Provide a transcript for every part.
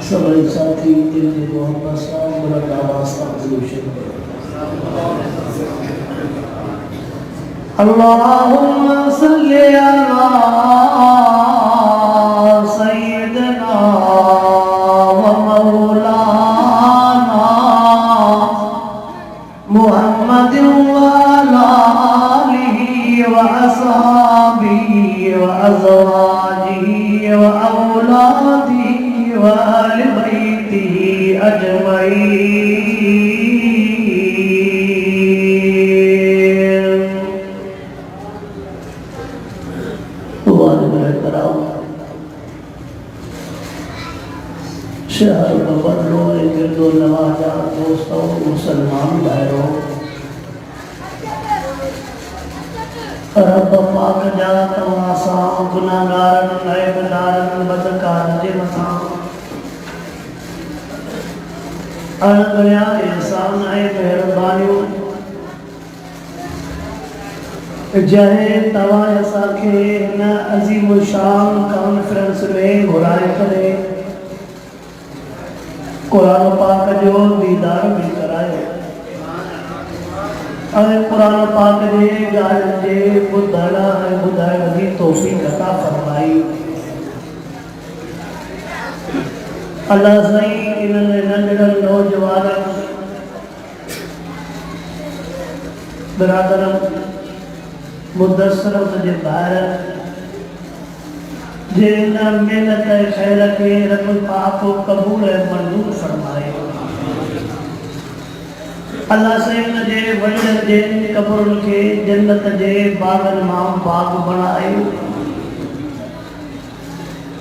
सभी साथी दिल की मोहब्बत से बुलंद आवाज का सलूशन अल्लाहुम्मा सल्ली अला सय्यिदना व मौलाना मुहम्मदिन व अला आलिहि व असहाबिहि व अज़वाजिहि व औलादिहि व अहले बैतिहि अजमईन। शहर बबलो गिरदो नवाजा दोस्तों मुसलमान भाइयों, रब पाक जा तवासा गुनाहगारन ऐबदारन बदकार जे मथा अणगणिया एहसान ऐं मेहरबानियूं जहे तवा असांखे हिन अज़ीम शान कॉन्फ्रेंस में घुराए करे कुरान पाक जो दीदार भी करायो ऐं कुरान पाक जे ॻाल्हियुनि जे ॿुधण ऐं ॿुधाइण जी तौफ़ीक़ अता फरमाई। अल्लाह साईं इन्हनि नंढड़नि नौजवाननि बिरादरनि मुदस्सरनि जे ॿाहिरि जे मेहनत खैर के रब पाक कबूल मंजूर फरमाए। अल्लाह से इन जे वॾनि जे कब्रुनि खे जन्नत जे बागनि मां बाग बणाए।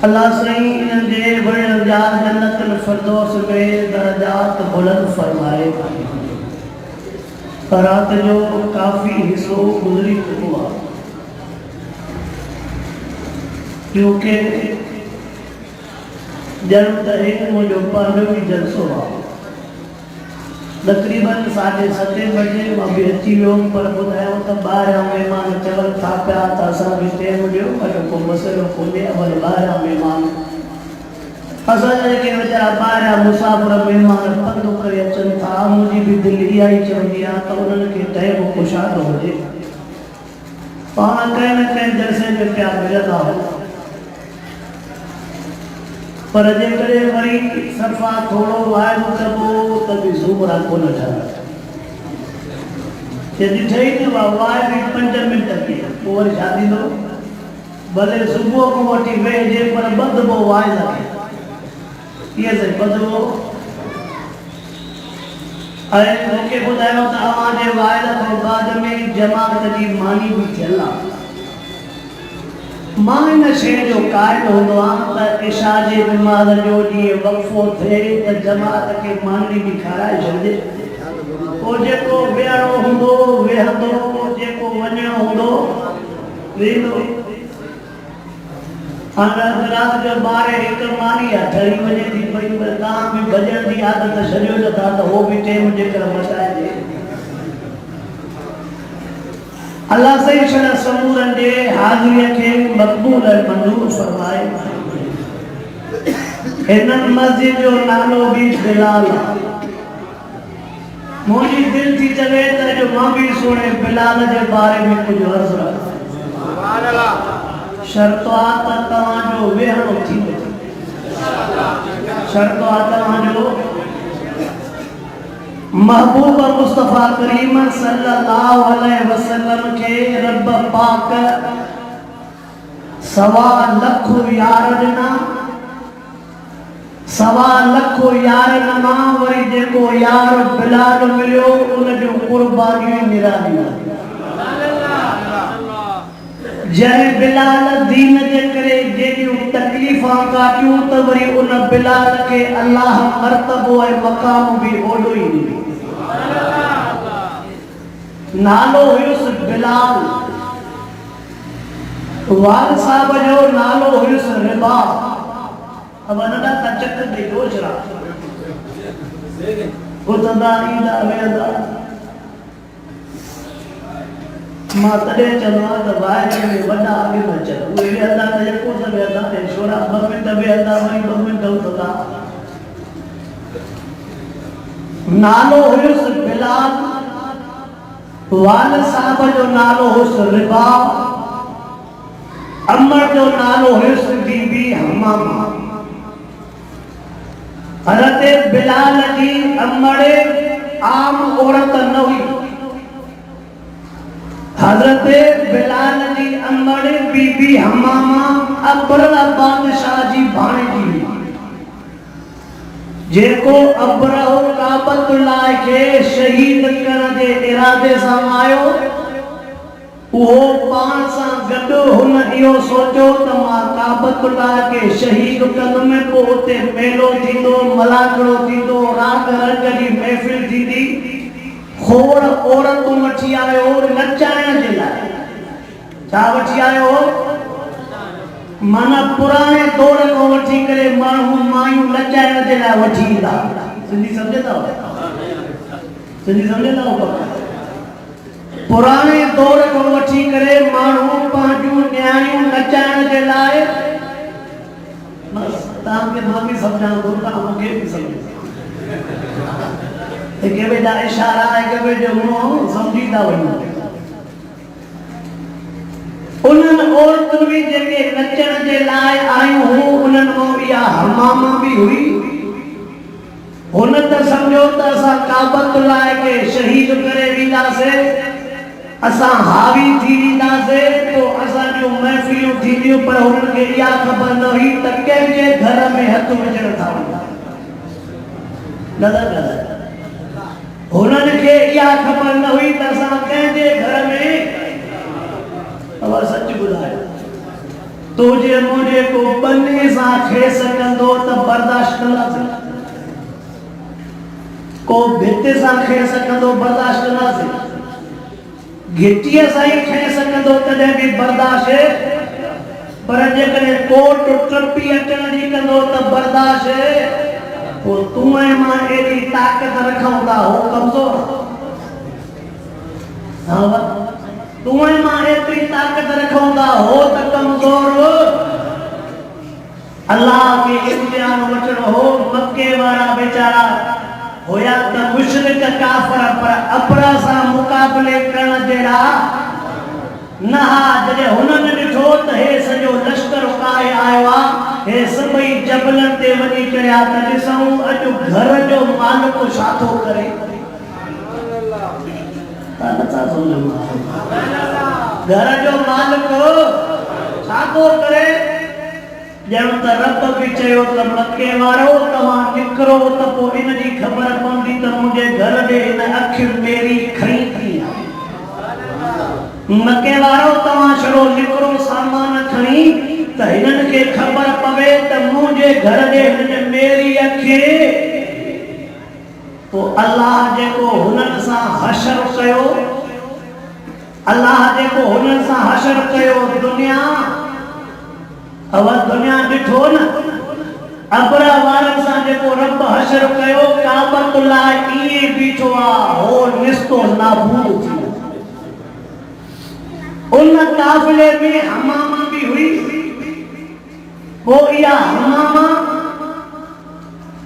अल्लाह से इन जे वॾनि जा जन्नतुल फिरदौस में दर्जात बुलंद फरमाए। रात जो काफ़ी हिस्सो गुज़री चुको आहे क्योंकि जन्म तरीक मुझे पंहिंजो भी जलसो आहे। तक़रीबन 7:30 बजे मां भी अची वियुमि पर ॿुधायो त ॿाहिरां महिमान चवनि था पिया त असां बि टाइम ॾियो पर को मसइलो कोन्हे। अवल ॿाहिरां महिमान असांजा जेके वीचारा ॿाहिरां मुसाफ़िर महिमान पंधु करे अचनि था, मुंहिंजी बि दिलि इहा ई चवंदी आहे त उन्हनि खे टाइम ख़ुशहाल हुजे। पाण कंहिं न कंहिं जलसे में पिया मिलंदा पर जेकॾहिं वरी सरफा थोरो वाइदो कबो त बि ज़ूमरा कोन ठहंदा। जे ॾिठई न वाह बि 5 मिंट थी पोइ वरी छा थींदो, भले सुबुह खां वठी वेहिजे पर ॿधबो वाइदा खे कीअं से ॿधबो। ऐं मूंखे ॿुधायो त अव्हांजे वाइदा खां बाद में जमात जी मानी बि थियल आहे। मां इन शइ जो क़ाइल हूंदो आहे त इशा जे नमाज़ जो ॾींहुं वक़फ़ो थिए त जमात खे मानी बि खाराए छॾिजे। पोइ जेको वेहणो हूंदो वेहंदो, जेको वञणो हूंदो वेंदो। हाणे राति जो 12-1 मानी आहे ठही वञे थी पई पर तव्हां बि भॼण जी आदत छॾियो नथा त उहो बि टाइम जेकर मटाइजे। अल्लाह सही शण समूरनि जे हाज़िरीअ खे मक़बूल ऐं मंज़ूर फरमाए। हिन मस्जिद जो नालो बि बिलाल आहे। मुंहिंजी दिलि थी चवे त जो मां बि सोने बिलाल जे बारे में कुझु अर्ज़ु रखां। शर्त आहे त तव्हांजो वेहणो थींदो। शर्त आहे तव्हांजो महबूब मुस्तफ़ा करीम सल्लल्लाहु अलैहि वसल्लम के रब पाक 1.25 लाख यार ॾिना। 1.25 लाख यारनि मां वरी जेको यार बिलाल मिलियो उन जूं कुर्बानियूं निरालियूं। जंहिं बिलाल दीन जे करे जेॾियूं तकलीफ़ां काटियूं त वरी उन बिलाल खे अल्लाह मर्तबो ऐं मक़ाम बि ओॾो ई ॾिनो। नालो हुयुसि बिलाल। वाल साहब जो नालो हुयुसि रिबा। अब नंढा तचक दे गोजरा ॿुधंदा ईंदा वेहंदा। मां तॾहिं चवंदो आहियां त वाइदे में वॾा अॻु न अचनि। उहे वेहंदा त यको त वेहंदा ऐं छोरा 2 मिंट वेहंदा वरी 2 मिंट उथंदा नालो हुयुस बिलाल, वाल साहब जो नालो हुयुस रिबा, अमर जो नालो हुयुस बीबी हमामा। हज़रत बिलाल जी अमड़े आम औरत न हुई। हज़रत बिलाल जी अमड़े बीबी हमामा अब्रह बादशाह जी भाणे जी, जेको अब्रह काबतुल्लाह के शहीद करण जे इरादे सां आयो, वो पान सां गॾु हुन इहो सोचो त मां काबतुल्लाह के शहीद कंदुमि, पोइ उते मेलो थींदो, मलाकड़ो थींदो, राग रंग जी महफ़िल थींदी। खोड़ औरतूं वठी आयो नचाइण जे लाइ। छा वठी आयो? माना पुराणे दौर खां वठी करे माण्हू मायूं नचाइण जे लाइ वठी ईंदा। सिंधी सम्झे था? सिंधी सम्झे था? पुराणे दौर खां वठी करे माण्हू पंहिंजूं न्याणियूं नचाइण जे लाइ, तव्हांखे मां बि सम्झां थो, तव्हां मूंखे बि सम्झो। हिक ॿिए जा इशारा, हिक ॿिए जो मुंहुं सम्झी था वञो। उन्हनि औरतुनि बि जेके नचण जे लाइ आयूं हुयूं, उन्हनि मां इहा हमामा बि हुई। हुन त सम्झो त असां काबतुल्लाह खे शहीद करे वेंदासीं, असां हावी थी वेंदासीं, पोइ असांजूं महफ़िलियूं थींदियूं, पर हुननि खे इहा ख़बर न हुई त कंहिंजे घर में हथ विझण था वञनि। हुननि खे इहा ख़बर न हुई त असां कंहिंजे घर में, अब सच ॿुधायो, तुंहिंजे मुंहिंजे को बन्ने सां खेस कंदो त बर्दाश्त कंदासीं, को भित सां खेस कंदो बर्दाश्त कंदासीं, घिटीअ सां ई खेस कंदो तॾहिं बि बर्दाश्त, पर जेकॾहिं कोट टपी अचण जी कंदो त बर्दाश्त। पोइ तूं ऐं मां एॾी ताक़त रखूं था, हो कमज़ोर। तूं ऐं मां एतिरी ताक़त रखूं था, हो त कमज़ोर। अल्लाह खे इम्तिहान वठणो हो। मक्के वारा बेचारा होया त मुशरिक काफ़िर, पर अब्रह सां मुक़ाबले करण जहिड़ा न हा। जॾहिं हुननि ॾिठो त हे सॼो लश्कर काहे आयो आहे, हे सभई जबलनि ते वञी चढ़िया त ॾिसूं अॼु घर जो मालिक छा थो करे। घर जो मालिक छा थो करे? ॼण त रब बि चयो त मके वारो तव्हां निकिरो, त पोइ इन जी ख़बर पवंदी त मुंहिंजे घर ॾे हिन अखियुनि मेरी खणी थी आहे। मके वारो तव्हां छड़ो निकिरो सामान खणी, त हिननि खे ख़बर पवे त मुंहिंजे घर ॾे हिन मेरी अखि। पोइ अल्लाह जेको हुननि सां हशर कयो, अल्लाह जेको हुननि सां हशर कयो, दुनिया दुनिया ॾिठो न, अब्रह वारनि सां जेको रब हशर कयो, काबतुल्लाह ईअं बीठो आहे, हो निस्तो नाबूद थी वियो। उन काफ़िले में हमामा भी हुई। पोइ इहा हमामा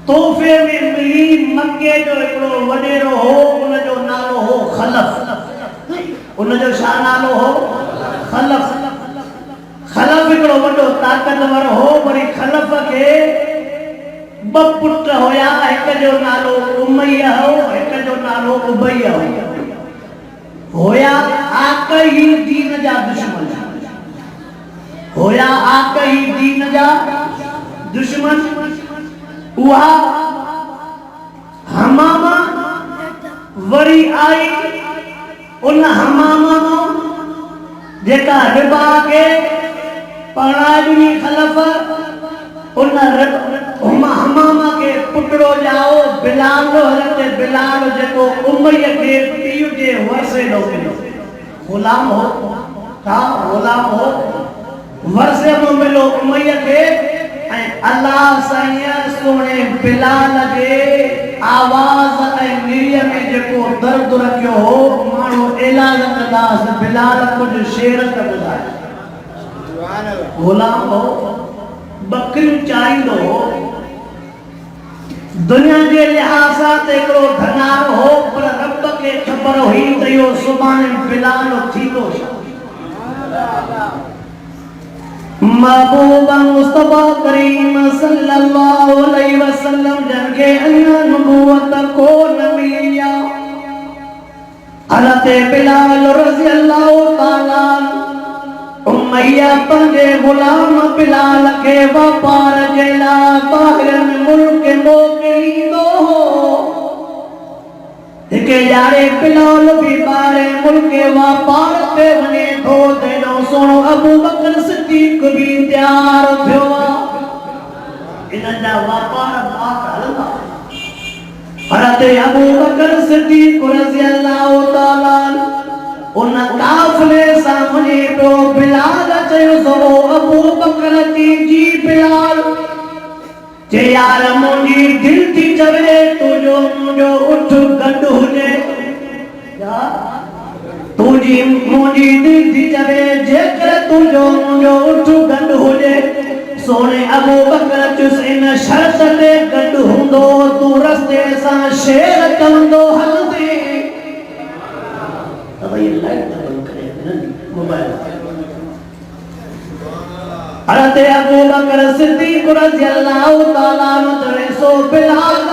तोहफ़े में मिली। मक्के जो हिकिड़ो वॾेरो हो, उनजो नालो हो खलफ। उनजो छा नालो हो? खलफ। खलफ हिकिड़ो वॾो ताक़तवर हो। वरी खलफ खे ॿ पुट हुया, हिक जो नालो उमैया हो, हिक जो नालो उबैया हो। होया आकई दीन जा दुश्मन, होया आकई दीन जा दुश्मन। उहा हमामा वरी आई, उन हमामा जेका रिबा के पढ़ाई खलफ, उन हमामा के पुटड़ो जाओ बिलाल, हज़रत बिलाल जेको उमैया के पीउ जे वरसे ॾो मिलो, गुलाम हो। का गुलाम हो, वरसे में मिलो उमैया के। ऐं अल्लाह साईं सोने बिलाल जे आवाज़ ऐं नीर में जेको दर्द रखियो हो, माण्हू ऐलान कंदासीं बिलाल कुझु शेर त ॿुधाए। गुलाम हो, बकरियूं चाहींदो हो, दुनिया के लिहाज सां एकड़ो धनार हो पर रब के खबर हुई त यो सुभाणे बिलाल थींदो महबूब मुस्तफा करीम सल्लल्लाहु अलैहि वसल्लम जनके अल्लाह नबूवत को न मिलिया हज़रत बिलाल रज़ी अल्लाह ताला उमैया पंजे गुलाम बिलाल के व्यापार जेला बाहर मुल्क मोकिलींदो हो हिके यारे बिलाल भी बारे मुल्क व्यापार ते वने थो तेडो सोनो अबू बकर सिद्दीक भी तैयार थियो इनजा व्यापार बात हलंदा हज़रत अबू बकर सिद्दीक रज़ी अल्लाह ताला उन काफले सामने तो बिलाल चयो सो अबू बकर जी बिलाल जे यार मुंजी दिल थी चवे तुजो मुंजो उठ गड हुजे या तुजी मुंजी दिल थी चवे जेकर तुजो मुंजो उठ गड हुजे सोने अबू बकर चुस इन शर्त ते गड हुंदो तू रस्ते सा शेर कंदो हलदे अब ये लाइट बंद करे मोबाइल हज़रत अबू बकर सिद्दीक रज़ी अल्लाह ताला ने सो बिलाल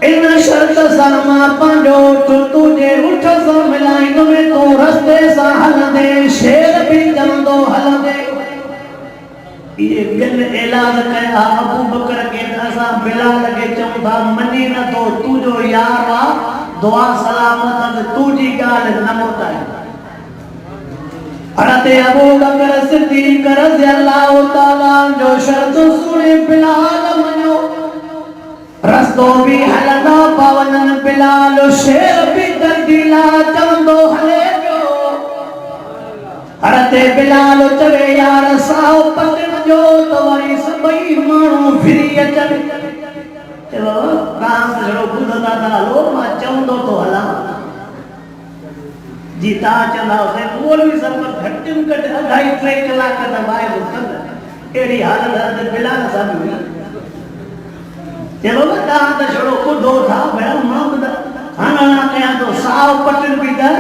इन शर्त सां मां पंहिंजो तुझे उठ सां मिलाईंदो में तू रस्ते सां हलंदे शेर भी चवंदो हलंदे ये बिन ऐलान कया अबू बकर के असां बिलाल के चऊं था मनी न तो तुझो यार आ दुआ सलामत तुझी गाल न मोटाए हज़रत अबू बकर सिद्दीक रज़ी अल्लाह ताला जो शर्त सुने बिलाल मनो रस्तो भी हलंदा पवन बिलाल शेर भी दर्दीला चवंदो हले पियो हज़रत बिलाल चवे यार साओ पटन जो तो वरी सभई माण्हू फिरी अचनि चलो राम जड़ो बुधदा लो मां चवंदो तो हला जीता चला से मौलवी सब घटम घट 2.5-3 कलाक दबाए बुकंद एड़ी हालत बिलाल साहब हुई चलो बता त छोड़ो कुदो था बड़ा मोहम्मद हाना कया तो साव पटन भी था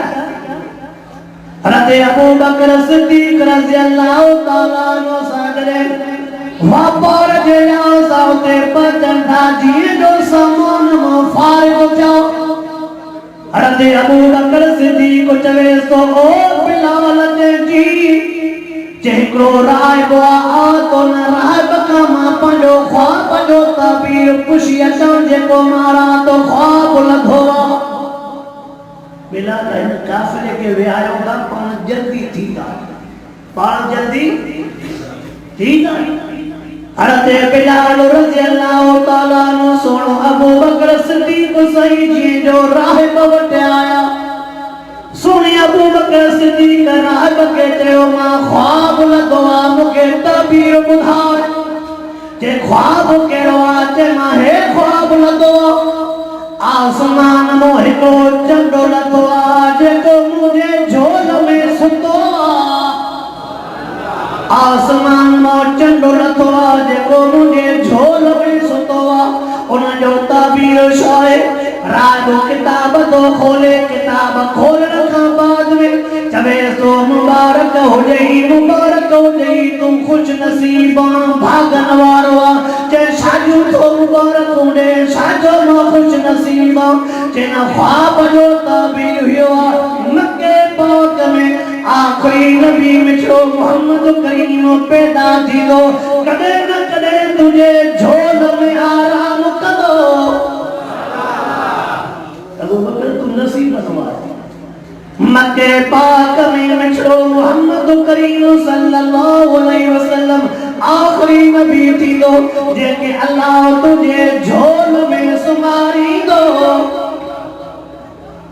हज़रत अबू बकर सिद्दीक रज़ी अल्लाह ताला नो सागरे वापर जेला साउते पचंदा जी जो सामान में फारिग जाओ हज़रत अबू बकर सिद्दीक चवे सो ओ बिलाल जी जेकरो राय बुआ तो न राय बका मां पंजो ख्वाब जो ताबीर पुछी अचो जेको मारा तो ख्वाब लधो बिलाल इन काफिले के विहायो का पान जल्दी थींदा पान जल्दी थींदा हज़रत बिलाल रज़ी अल्लाह ताला नो सोनो अबू बकर सिद्दीक सही जी जो राहिब वटे आया सोने अबू बकर सिद्दीक राहिब के चयो मां ख्वाब लदो आ मुके तबीर बुधाए जे ख्वाब केड़ो आ जे मां हे ख्वाब लदो आसमान मो हिको चंडो लदो आ जेको मुझे झोल में सुतो आसमान मो चंडो लदो आ जेको मुझे झोल में सुतो उन जो ताबीर शाए राजो किताब तो खोले किताब खोलने का बाद में चवे सो मुबारक हो जई तुम खुश नसीबा भागन वारो जे साजू तो मुबारक होने साजो मा खुश नसीबा जे ना ख्वाब जो ताबीर हुआ मक्के पाक में आखिरी नबी मिठो मोहम्मद करीम पैदा थी दो कदे न कदे तुझे झोल में आराम कदो अबू बकर तुम नसीब बनवाए मक्के पाक में मिठो मोहम्मद करीम सल्लल्लाहु अलैहि वसल्लम आखिरी नबी थी दो जेके अल्लाह तुझे झोल में सुमारी दो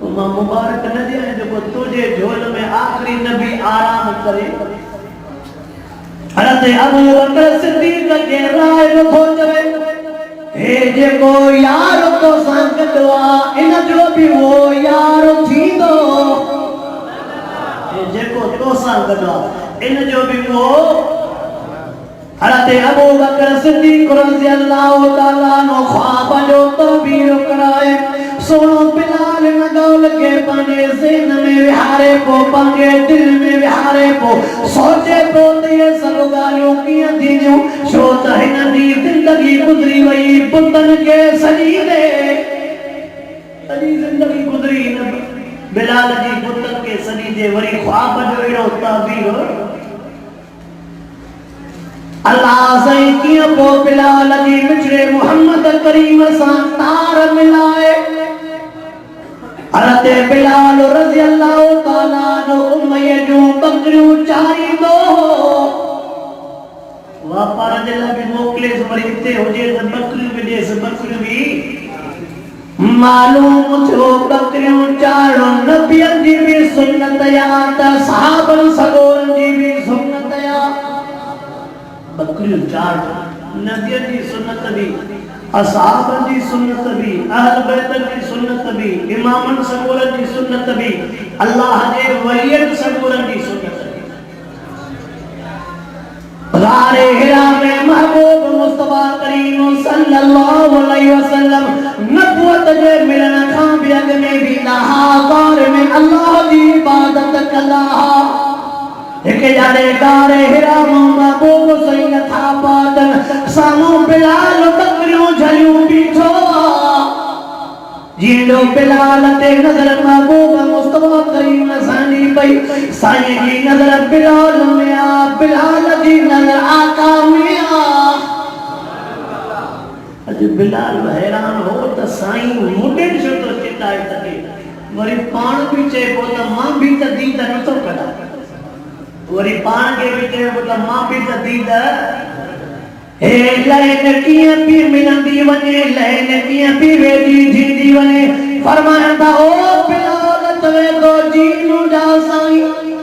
तुम मुबारक न दे जो तुझे झोल में आखिरी नबी आराम करे हज़रत अबू बकर सिद्दीक के राय को चवे हे जेको यार तो संग दुआ इन जो भी वो यार थी दो हे जेको तो संग दुआ इन जो भी वो हज़रत अबू बकर सिद्दीक़ रज़ियल्लाहु ताला अन्हु ख्वाब जो तबीर कराए सोनो बिलाल न गौल के पंजे ज़हन में विहारे पो पंजे दिल में विहारे पो सोचे पो ये सब गालियों कीअं थींदियूं छो त हिन जी ज़िंदगी गुज़री वई पुतन के सजीदे सॼी ज़िंदगी गुज़री न बिलाल जी पुतन के सजीदे वरी ख्वाब जो अहिड़ो ताबीर अल्लाह साईं कीअं पो बिलाल जी मिठड़े मोहम्मद करीम सां तार मिलाए हज़रत बिलाल रज़ियल्लाहु ताला अन्हु उम्मय जूं बकरियूं चारींदो वापार जे लाइ बि मोकिलेसि वरी हिते हुजे त बकरियूं बि ॾेसि बकरियूं बि मालूम थियो बकरियूं चारणु नबियनि जी बि सुन्नत या त सहाबनि सॻोरनि जी बि सुन्नत या बकरियूं चारणु नबियनि जी सुन्नत बि असहाबनि जी सुन्नत बि अहल बैत जी सुन्नत बि इमामनि सॻोरनि जी सुन्नत बि अल्लाह जे वलियनि सॻोरनि जी सुन्नत बि गारे हिरा में महबूब मुस्तफा करीम सल्लल्लाहु अलैहि वसल्लम नबुवत जे मिलण खां बि अॻु में बि लहा गार में अल्लाह जी इबादत कंदा एक जाने गारे हिरा महबूब सही था पातन सामू बिलाल बकरियों झलियों बीठो जीलो बिलाल ते नजर महबूब मुस्तफा करीम सानी पई साईं जी नजर बिलाल में आ बिलाल जी नजर आका में आ अज बिलाल हैरान हो त साईं मुंडे छो तो चिताए तके वरी पाण भी चे पो त मां भी त दी त नथो करा वरी पाण के भी चे पो त मां भी त दी त हे लैन कीअं पी मिलंदी वञे लैन कीअं पी वेदी थींदी वञे फरमाईंदा ओ बिलाल तवे तो जीनू जा साईं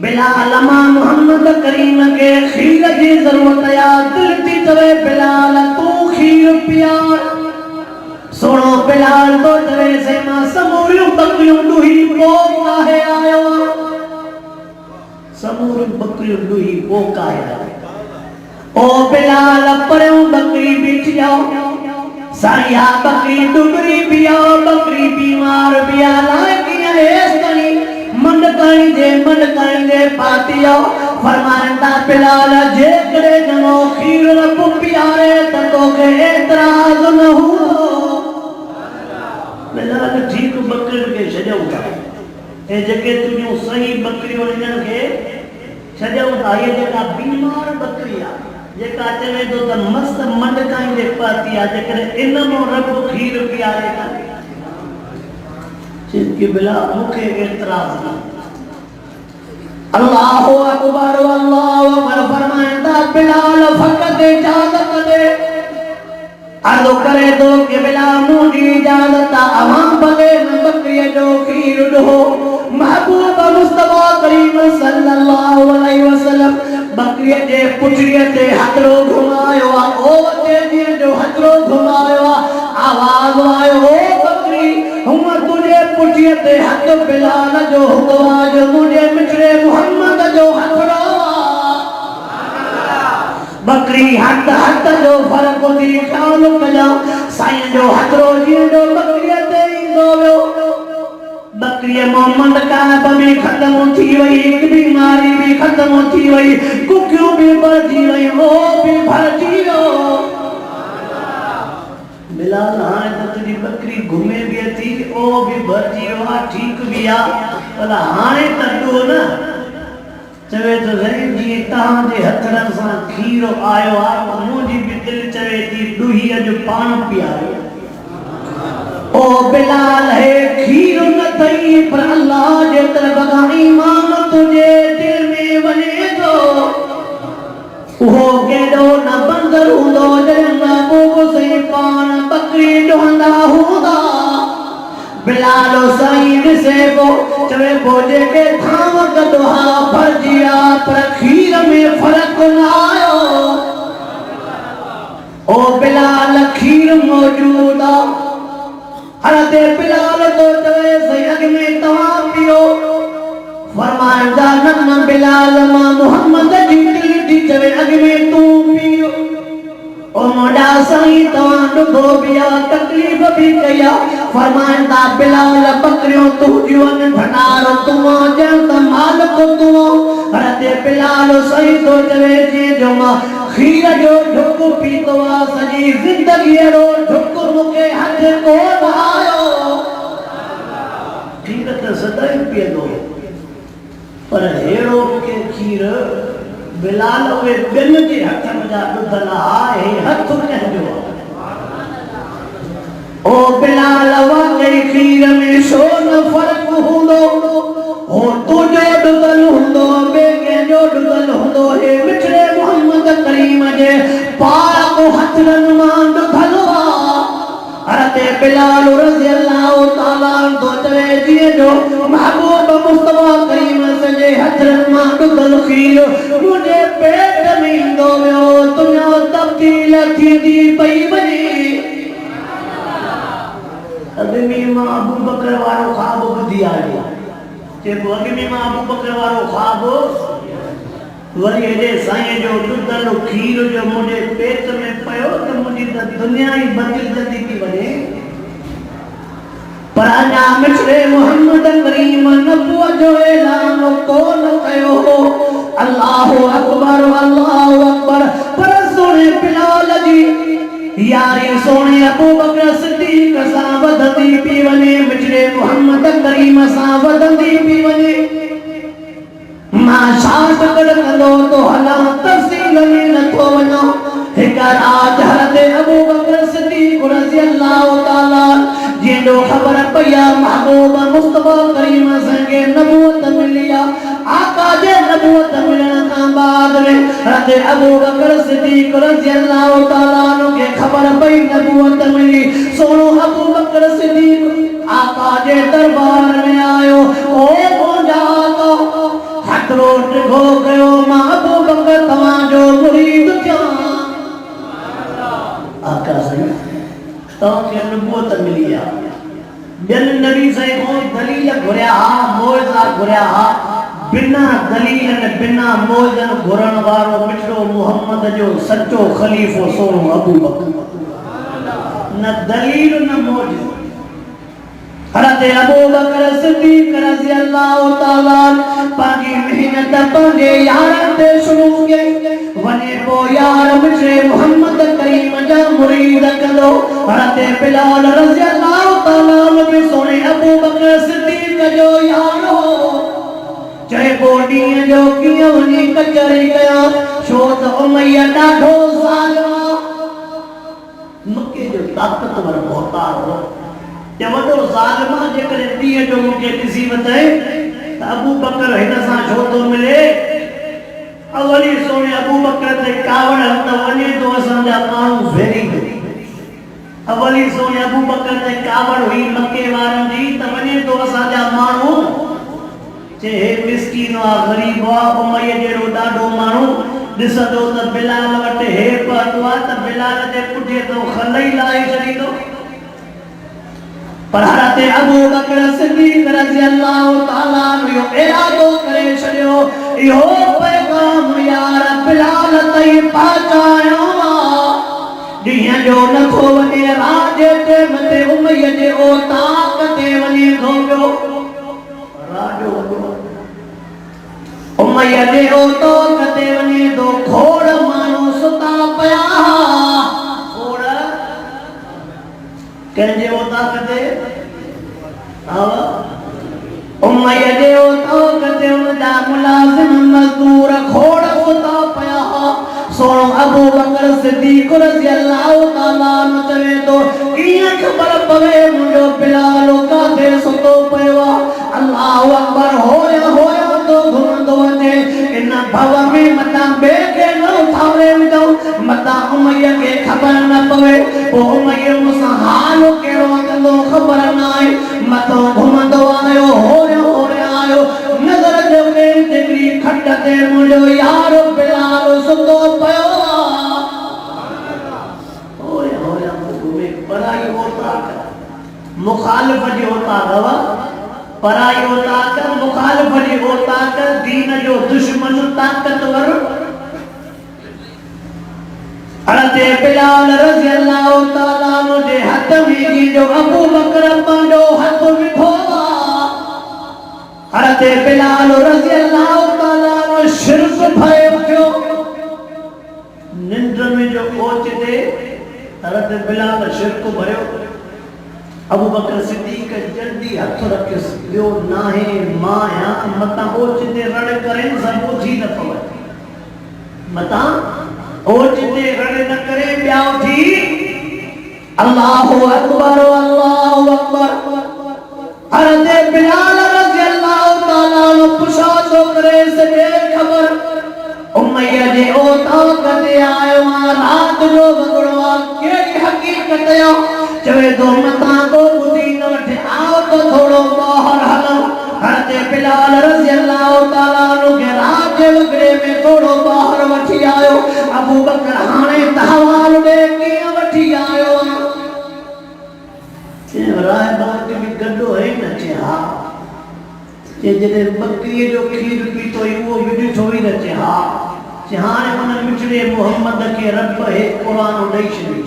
बिलाल मां मोहम्मद करीम के खीर जी जरूरत या दिल थी तवे बिलाल तू खीर पियार सुनो बिलाल तो तवे से मां समूरियूं बकरियूं ॾुही पोइ काहे आयो समूरियूं बकरियूं ॾुही पोइ काहे आयो ओ बिलाल परयों बकरी बीठियो साया बकरी डुगरी पियो बकरी बीमार पिया लाए कीअं हेस कनी मन कहीं जे पातियो फरमाईंदा बिलाल जे करे जमो खीर रब पियारे त तोखे एतराज न हो बिलाल ठीक बकरी के छजो था ए जके तुजो सही बकरियों इनन के छजो था ये जेका बीमार बकरी आ जेका चवे तो त मस्त मंड काई जे पाती आ जेकर इन मो रब खीर पियारे था जिसके बिला मुखे एतराज न अल्लाहु अकबर फरमाइंदा बिलाल फकत इजाजत दे अर्ज़ करे तो के बिलाल मुंडी इजाजत अवां भले बकरी जो खीर दो महबूब मुस्तफा करीम सल्लल्लाहु अलैहि वसल्लम बकरी जे पुछड़ीअ ते हथरो घुमायो आ ओ ते जो हथरो घुमायो आ आवाज आयो ओ बकरी हुम तुझे पुछड़ीअ ते हथ बिलाल जो हुक्म जो मुझे मिठड़े मोहम्मद जो हथरो बकरी हथ जो फर्क थी ख्याल कजो साईं जो हथरो जींदो बकरी ते ईंदो वियो बकरी मोहम्मद काब भी खत्म थी वही एक बीमारी भी खत्म थी वही कुकियों भी बढ़ती वही वो भी भरती हो बिलाल हां तो तुझी बकरी घूमे भी थी ओ भी भरती हो ठीक भी आ भला हाने तडो ना चवे तो सही जी तां जे हथरन सा खीर आयो आ मुंजी भी दिल चवे थी दुही जो पान पियारे ओ बिलाल है खीर न थई पर अल्लाह जे तरफ का ईमान तुझे दिल में वने तो वो केडो न बंदर हुंदो जन्ना बोगो से पान बकरी ढोंदा हुंदा बिलाल साईं से वो चवे बोजे के थाम कदोहा भरजिया पर खीर में फर्क न आयो ओ बिलाल खीर मौजूदा हरते बिलाल तो चवे सैयद में तवा पियो फरमाया नन बिलाल मां मोहम्मद जी दिल दी चवे अग में तू ओ मोड़ा साईं तवां ॾुधो बिया तकलीफ़ भी कया फरमाइंदा बिलाल बकरियों तू जीवन भंडारो तू जंत मालिक तू हरते बिलाल सही तो चवे जी जो मां खीर जो ढुक पीतो आ सजी जिंदगी रो ढुक मुके हथ को आयो खीर त सदाई पियदो पर हेड़ो के खीर बिलाल वे बिन जे हथ में जा ॾुध आहे हथ कंहिंजो ओ बिलाल वाकई खीर में छो न फर्क हूंदो हो तुझो ॾुधल हूंदो ॿिए कंहिंजो ॾुधल हूंदो हे विछड़े मोहम्मद करीम जे पाक हथनि मां ॾुधल हरते बिलाल रज़ी अल्लाह ताला तो चवे दिए जो महबूब मुस्तफा करीम सजे हथनि मां ॾुधल खीर मुझे पेट में ईंदो वियो तुंहिंजो तब्दील थींदी पई वञे अॻिमें मां अबू बकर वारो ख्वाब ॿुधी आहे चइबो अॻिमें मां अबू बकर वारो ख्वाब वरी हेॾे साईं जो ॾुधल खीर जो मुंहिंजे पेट में पियो त मुंहिंजी त दुनिया ई बदिलजंदी थी वञे पर अञा मिठड़े मोहम्मद करीम नबूअत जो ऐलान कोन कयो हो अल्लाहु अकबर पर सोने बिलाल जी यारी सोने अबू बकर सिद्दीक सां वधंदी पई वञे मिठड़े मोहम्मद करीम सां वधंदी पई वञे मां शास कड़ कंदो तो हला तफसील में नथो वञो हिक रात हरते अबू बकर सिद्दीक रज़ी अल्लाह ताला जेॾो ख़बर पई महबूब मुस्तफा करीम संगे नबूवत मिली आका जे नबूवत मिलण खां बाद में हरते अबू बकर सिद्दीक रज़ी अल्लाह ताला के ख़बर पई नबूवत मिली सोनो अबू बकर सिद्दीक आका जे दरबार में आयो ओ मुंहिंजा हथरो टिघो कयो मां अबू बकर तव्हां जो मुरीद थियां आका साईं तव्हांखे नबूवत मिली आहे ॿियनि नबी साईं खां दलील घुरिया हा मौइज़ा घुरिया हा बिना दलील ने बिना मौइज़नि घुरण वारो मिठड़ो मोहम्मद जो सचो ख़लीफ़ो सोनो अबू बकर न दलील न मौइज़ो हरते अबू बकर सिद्दीक रज़ी अल्लाह ताला पांजी मेहनत पंहिंजे यारनि ते शुरू कई वने पो यार मिठड़े मोहम्मद करीम जा मुरीद कंदो हरते बिलाल रज़ी अल्लाह ताला बि सोने अबू बकर सिद्दीक जो यार हो चए बोडीअ जो कीअं वञी कचहरी कया छो त उमैया ॾाढो ज़ालिम मके जो ताक़तवर मोहताज हो वॾो ज़ालिम जेकॾहिं ॾींहं जो मूंखे ॾिसी वठे त अबू बकर हिन सां छो थो मिले अवली सोने अबू बकर ते कावड़ हथ वञे तो असांजा माण्हू फेरी अवली सोने अबू बकर ते कावड़ हुई मके वारनि जी त वञे तो असांजा माण्हू चे हे मिस्कीन आ गरीब आ उमैया जहिड़ो ॾाढो माण्हू ॾिसंदो त बिलाल वटि हे पहुतो आहे त बिलाल जे पुठे तो खलई लाहे छॾींदो पर हरते अबू बकर सिद्दीक रज़ी अल्लाह ताला जो इरादो करे छॾियो इहो पैगाम यार बिलाल ताईं पहुचायो ॾींहं जो नथो वञे रात जे टेम ते उमैया जे ओताक ते वञी घोपियो रात जो उमैया जे ओताक ते वञे तो खोड़ माण्हू सुता पिया कंहिंजे ओताक ते उमैया जे ओताक ते उनजा मुलाज़िम मज़दूर खोड़ सुता पिया सोनो अबू बकर सिद्दीक रज़ी अल्लाह ताला चवे तो कीअं ख़बर पवे मुंहिंजो बिलाल काथे सुतो पियो अल्लाहु अकबर होया तो घुमंदो वञे इन भव में मता ॿिए खे न उथारे विधो मता उमैया खे ख़बर न पवे पोइ उमैया मूंसां हाल कहिड़ो कंदो ख़बर न आहे मथो घुमंदो आयो होया आयो नज़र जो तेरी खट ते मुंहिंजो यार बिलाल सुतो पियो होया घुमे पराई ओताक मुखालिफ जी ओताक पराई ओताक मुखालिफ जी ओताक दीन जो दुश्मन ताकतवर हज़रत बिलाल रज़ी अल्लाह ताला अन्हु जे हथ में जो अबू बकर पंहिंजो हथ विधो हज़रत बिलाल रज़ी अल्लाह ताला अन्हु शिरक भरे थियो निंड में जो ओचते हज़रत बिलाल शिरक भरियो अबू बकर सिद्दीक जल्दी हथ रखियस बियो नाहे माया मता ओचते रण करे सब उठी न पवे मता ओचते रण न करे ब्याह थी अल्लाहु अकबर हज़रत बिलाल रज़ी अल्लाह ताला अन्हु पुछा तो करे सके खबर उमैया जे ओ ताकत आयो रात जो बगड़वा केड़ी हकीकत यो चवे दो मता को बुधी न वठे आओ तो थोड़ो बाहर हलो हज़रत बिलाल रज़ी अल्लाह ताला अन्हु के रात जे वगड़े में थोड़ो बाहर वठी आयो अबू बकर हाने तहवाल दे किया वठी आयो जे राय बात भी गड्डो है न चे हा जे जे बकरी जो खीर पीतो वो विधि थोड़ी न चे हा चे हाने मन मिठड़े मोहम्मद के रब है कुरान ॾेई छॾी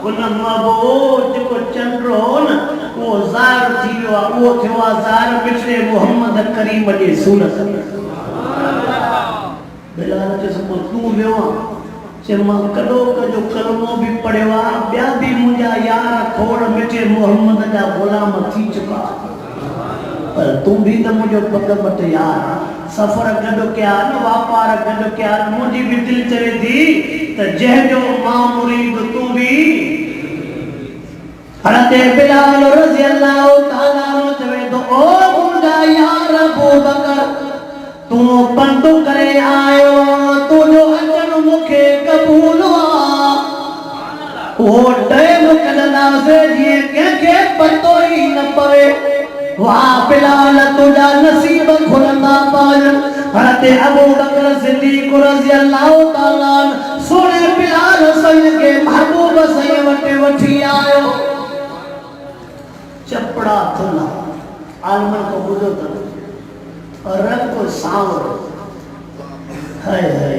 उन मबो जो चंद्रो न वो ज़ाहिर थी वियो वो थियो ज़ाहिर मिठड़े मोहम्मद करीम जे सूरत बिलाल के सब तू वियो चे मां कदो कजो कलमो भी पढ़ियो ॿिया भी मुंहिंजा यार खोड़ मिठे मोहम्मद जा गुलाम थी चुका पर तू भी तो मुझे पक मत यार सफर गॾु कया न वापार गॾु कया मुंहिंजी भी दिल चवे थी त जंहिंजो मां मुरीद तू भी हज़रत बिलाल रज़ी अल्लाह ताला अन्हु चवे तो ओ मुंहिंजा यार अबू बकर तू पंधु करे आयो तुझो अचन मूंखे क़बूल वो टाइम कढंदा से जीअं कंहिंखे पतो ई न पवे वाह बिलाल तुझा नसीब खुलंदा पाजन हज़रत अबू बकर सिद्दीक रज़ी अल्लाह ताला सोने बिलाल सैन के महबूब सैन वटे वठी आयो चपड़ा थुला आलमन को बुझो त रंग सांवरो हाय हाय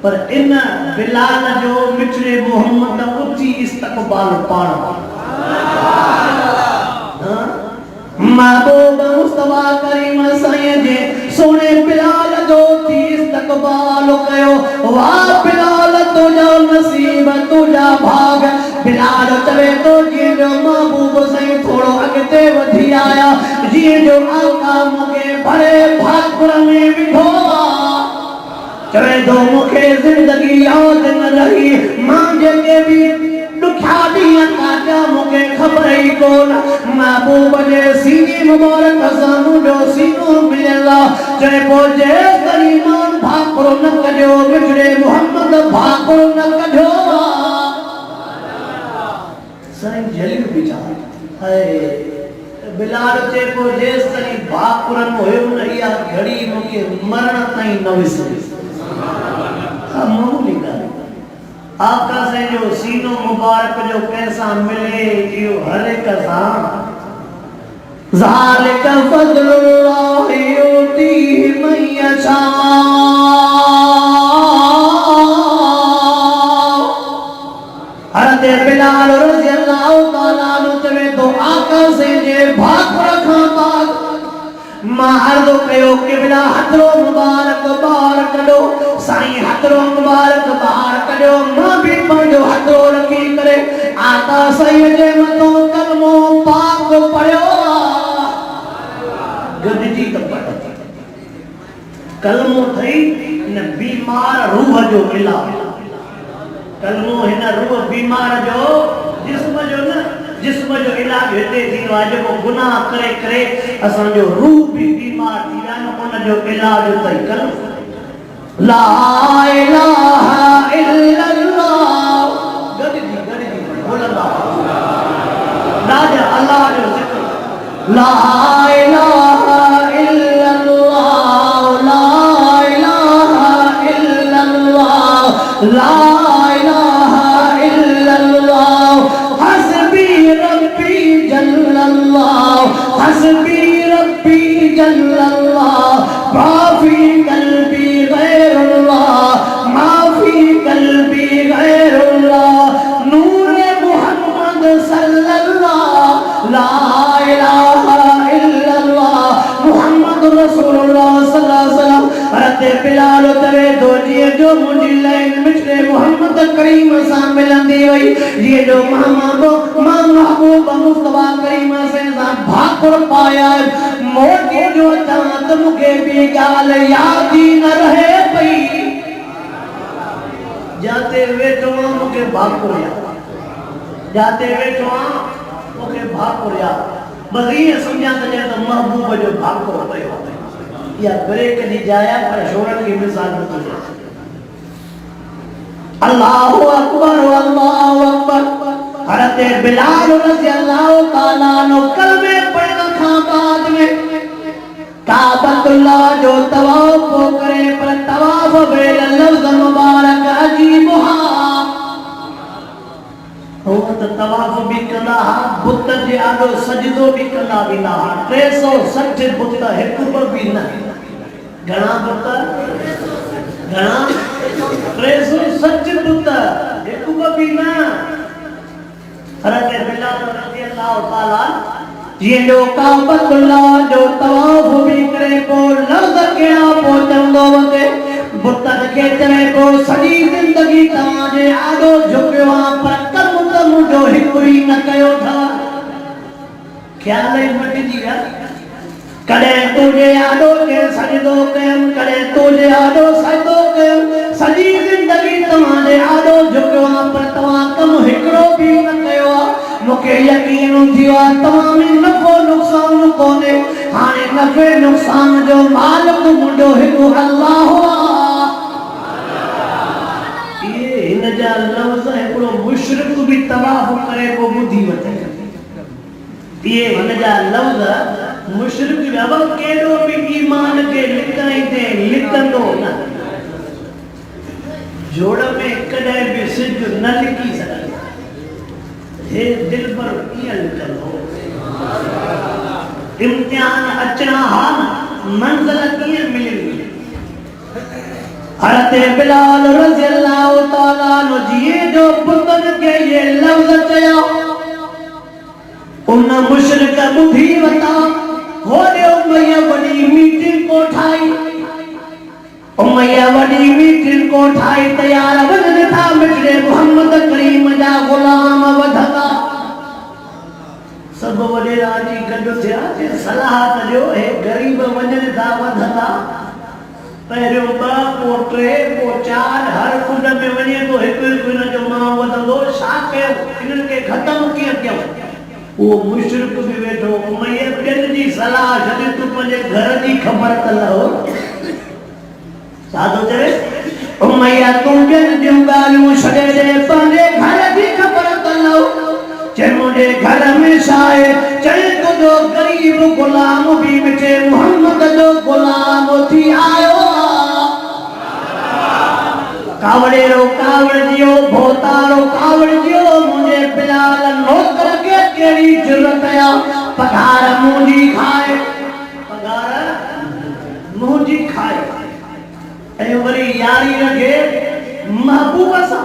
पर इन बिलाल जो मिठड़े मोहम्मद उची इस्तकबाल पाण महबूब मुस्तफा करीम सैयद जे सोने बिलाल जो थी इस्तकबाल कयो वाह बिलाल तुझा नसीब तुझा भाग बिलाल चवे तो जी जो महबूब सही थोड़ो अगते वधी आया जी जो आका मुके भरे भाकुर में विधो चवे दो मुखे जिंदगी याद न रही मां जेके भी दुखा दिया काटा मुके खबर ही कोन महबूब जे सीने मुबारक सानू जो सीनो मिलला चवे पोजे करीमान भाकुर न कजो बिछड़े मोहम्मद भाकुर न कजो साईं जलील बिचार है बिलाल चे पोजे सनी भाकुर होयो न या घड़ी मुके मरण ताई न विसरी मामूली गाल आका से जो सीनो मुबारक जो कैसा मिले यो हर एक सा ज़ालिक फज़लुल्लाह युतीहि मन यशा हज़रत बिलाल रज़ी अल्लाह ताला अन्हु चवे तो आका से जे भाकुर खां बाद मां अर्ज़ कयो क़िबला हथरो मुबारक बाहर कढो साईं हथरो मुबारक बाहर कढो मां भी पंहिंजो हथरो रखी करे आका साईं जे मथो कलमो पाक पढ़ियो गॾिजी त पढ़ कलमो थई न बीमार रूह जो इलाज कलमो हिन रूह बीमार जो जिस्म जो न जिस्म जो इलाज हिते थी वाजो गुनाह करे करे असां जो रूह भी बीमार थी वया न उन जो इलाज तई कलमो ला इलाहा इल्लल्लाह गॾिजी बोलंदा राजा अल्लाह जो ज़िक्र ला इलाहा इल्लल्लाह ला इलाहा इल्लल्लाह ला हस्बी रब्बी जल्लल्लाह माफी कल्बी गैरुल्लाह माफी करीम सा मिलंदी वई ये जो महबूब मुस्तफा करीम से भाकुर पाया मोटी जो चांद मुखे भी गाल याद ही न रहे पई जाते वेठो मुखे भाकुर जाते वेठो मुखे भाकुर बस ये समझा तो महबूब जो भाकुर पयो या ब्रेक दी जाया पर शोरन की मिसाल न थी अल्लाहु अकबर हज़रत बिलाल रज़ी अल्लाह ताला नो कलमे पढ़न खां बाद में काबतुल्लाह जो तवाफ करे पर तवाफ वेल लफ्ज़ मुबारक अजीब हो त तवाफ भी कंदा बुत जे आडो सजदो भी कंदा बिना 360 बुत एक पर भी न घणा बुत घणा 360 बुत एक पर भी न हज़रत बिलाल रज़ी अल्लाह ताला ये जो काबतुल्लाह जो तवाफ भी करे पो लफ्ज़ केड़ा पहुंचंदो वके बुत के चवे पो सॼी जिंदगी तव्हां जे आडो झुकियो पर कम जो हिकुरी न कयो था ख्याल ही मटिजी विया कॾहिं तुझे आडो के सजदो कयम कॾहिं तुझे आडो सजदो कयम सॼी जिंदगी तव्हां जे आडो झुकियो पर तव्हां कम हिकिड़ो बि न कयो मूंखे यकीन थियो तव्हां में नफ़ो नुक़सान कोन्हे हाणे नफ़े नुक़सान जो मालिक मुंहिंजो हिकु अल्लाह जा लफ्ज़ हिकिड़ो मुशरिक भी तवाफ करे को बुधी वठे ये इन जा लफ्ज़ मुशरिक भी अब केडो भी ईमान के लिकाई ते लिकंदो न जोड़ में कदे भी सिज न लिखी सके हे दिल पर किया लिखंदो इम्तिहान अचना हा मंजिल किए मिलनी हज़रत बिलाल रज़ी अल्लाह ताला नो जिए जो पुतन के ये लफ्ज़ चया उन मुशरिक बुधी वता होले उमैया वडी मीटिंग को ठाई उमैया वडी मीटिंग को ठाई तैयार वजन था मिटे मोहम्मद करीम जा गुलाम वधता सब वडे राजी गड थिया जे सलाह कजो हे गरीब वजन था वधता पहरियों बा पोटे पो चार हर कुंड में वने तो एक कोई न जो मां वदंदो छा कयो इनन के खत्म किया क्यों वो मुशरिक भी वेठो उमैया बिन जी सलाह जदे तू पंजे घर दी खबर तलो साधो चवे उमैया तू बिन जो गालू छडे दे पंजे घर दी खबर तलो जे मुंडे घर में शाए चए तो जो गरीब गुलाम भी मिटे मोहम्मद जो गुलाम थी आयो कावड़ेरो कावड़ दियो भोतारो कावड़ दियो मुझे बिलाल नौकर के केड़ी जरूरत है पगार मुंडी खाए पगार मुंडी खाए ए वरी यारी रखे महबूब सा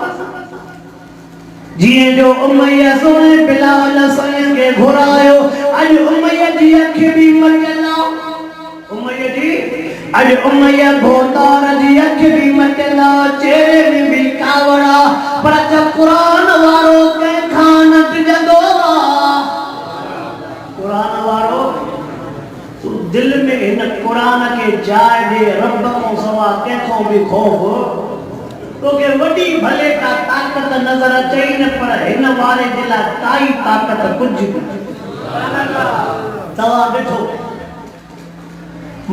जिए जो उमैया सोने बिलाल सयन के घुरायो अज उमैया जी अख भी मटला उमैया जी अज उमैया भोतार जी अख भी मटला चेहरे में भी कावड़ा पर जब कुरान वारो के खानत जदो कुरान वारो तू दिल में इन कुरान के जाए दे रब को सवा के को भी खौफ तो के वडी भले का ताकत नजर अचे न पर हिन वारे दिला काई ताकत कुछ सुभान अल्लाह तवा बैठो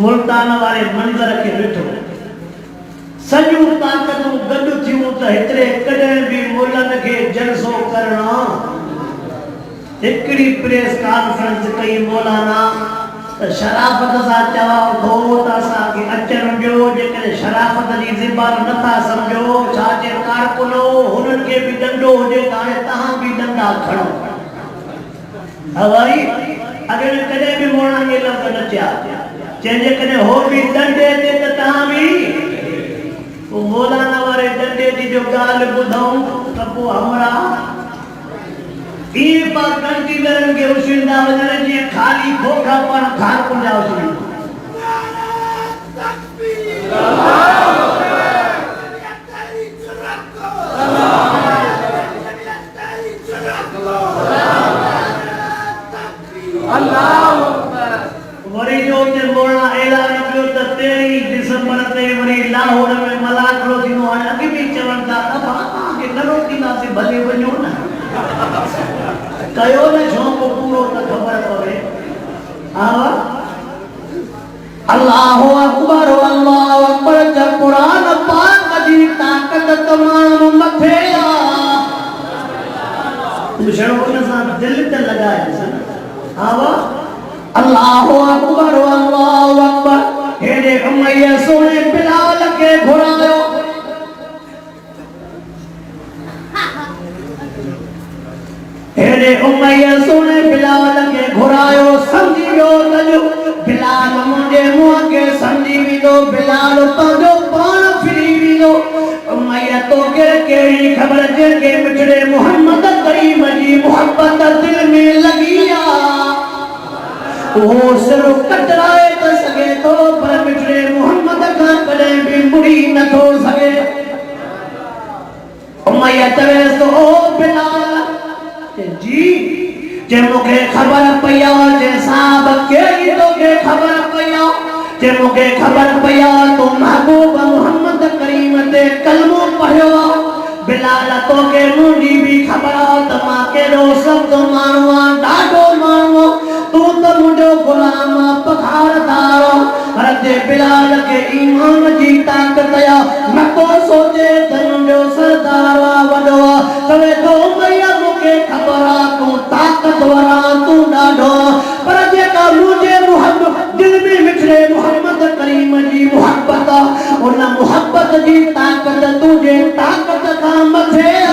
मुल्तान वाले मंजर के बैठो सजू ताकत गड थियो त हेतरे कदे भी मोलन के जलसो करना एकड़ी प्रेस कॉन्फ्रेंस कई मौलाना शराफत सा चवा थो ता के अचन जो जेकर शराफत जी ज़बान नथा समझो छाजे कारकुनो हुनन के भी डंडो होजे ताने तहां भी डंडा खणो हवाई अगर कदे भी मोणा के लफ्ज नचा चेंजे कदे हो भी डंडे दे त तहां भी वो मौलाना वाले डंडे दी जो गाल बुधाऊं त पो हमरा ये बात करती लरन के उशिंदा वजन जी खाली खोखा पर खार को जाओ सुन तकबीर अल्लाहु अकबर भले वञो न कयो न शौक़ पूरो त ख़बर पवे हा अल्लाहु अकबर जब कुरान पाक जी ताकत तमाम मथे आ तुझे उन सां दिल ते लगाए हा अल्लाहु अकबर हेरे उमैया सोने बिलाल के घुरायो हेरे उमैया सोने बिलाल के घुरायो समझी वियो तजो बिलाल मुंहिंजे मुंहं खे समझी वियो बिलाल पंहिंजो पाण फिरी वियो उमैया तोखे कहिड़ी ख़बर जेके मिठड़े मोहम्मद करीम जी मोहब्बत दिल में लगी आ वो सिर्फ कतराए तो सके तो पर मिठड़े मोहम्मद का कदम भी मुड़ी न थो सके उमैया चवे तो ओ बिलाल जी जे मुखे खबर पया जे साहब केड़ी तोखे खबर पया जे मुखे खबर पया तो महबूब मोहम्मद करीम ते कलमो पढ़यो बिलाल तोखे मुंडी भी खबर त मां केड़ो सख्त माण्हू आ ॾाढो माण्हू तू तो मुंडो गुलाम पखारदार हरदे बिलाल के ईमान जी ताकत या न को सोचे त मुंडो सरदार वडो तवे तो मैया मुखे खबर तू ताकतवर तू ॾाढो पर जेका मुझे मोहब्बत दिल में मिठड़े मोहम्मद करीम जी मोहब्बत उन मोहब्बत जी ताकत तुझे ताकत का मथे आ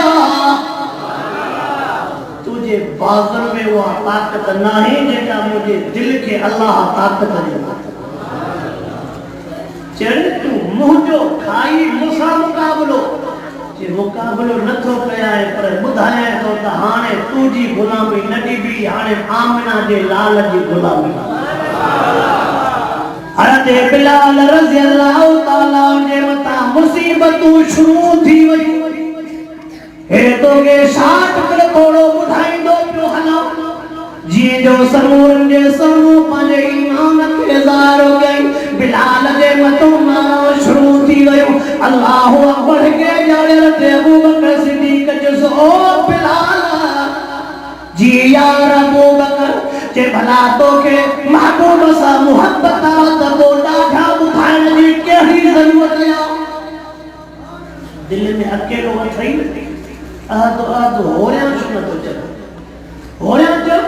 तुझे बाज़र में वो ताकत नहीं जेका मुझे दिल के अल्लाह ताकत दे चल तू मुझो खाई मुसा मुकाबलो जे मुकाबलो न थो कया है पर बुधाए तो त हाने तू जी गुलामी नडी भी हाने आमना जे लाल जी गुलामी हरदे बिलाल रज़ी अल्लाह ताला जे मता मुसीबतू शुरू थी वई हे तो के शाट कर थोड़ो बुधाइंदो पियो हला जी जो समूरन जे समू पंजे ईमान के ज़ार हो गई बिलाल जे मतो मारो शुरू थी वयो अल्लाहु अकबर के जाने ते अबू बकर सिद्दीक जो ओ बिलाल जी यार अबू बकर जे भला तो के महबूब सा मोहब्बत त तो ॾाढा बुधाइण जी केड़ी जरूरत है दिल में अकेलो वठई आदो होया छो तो चल होया चल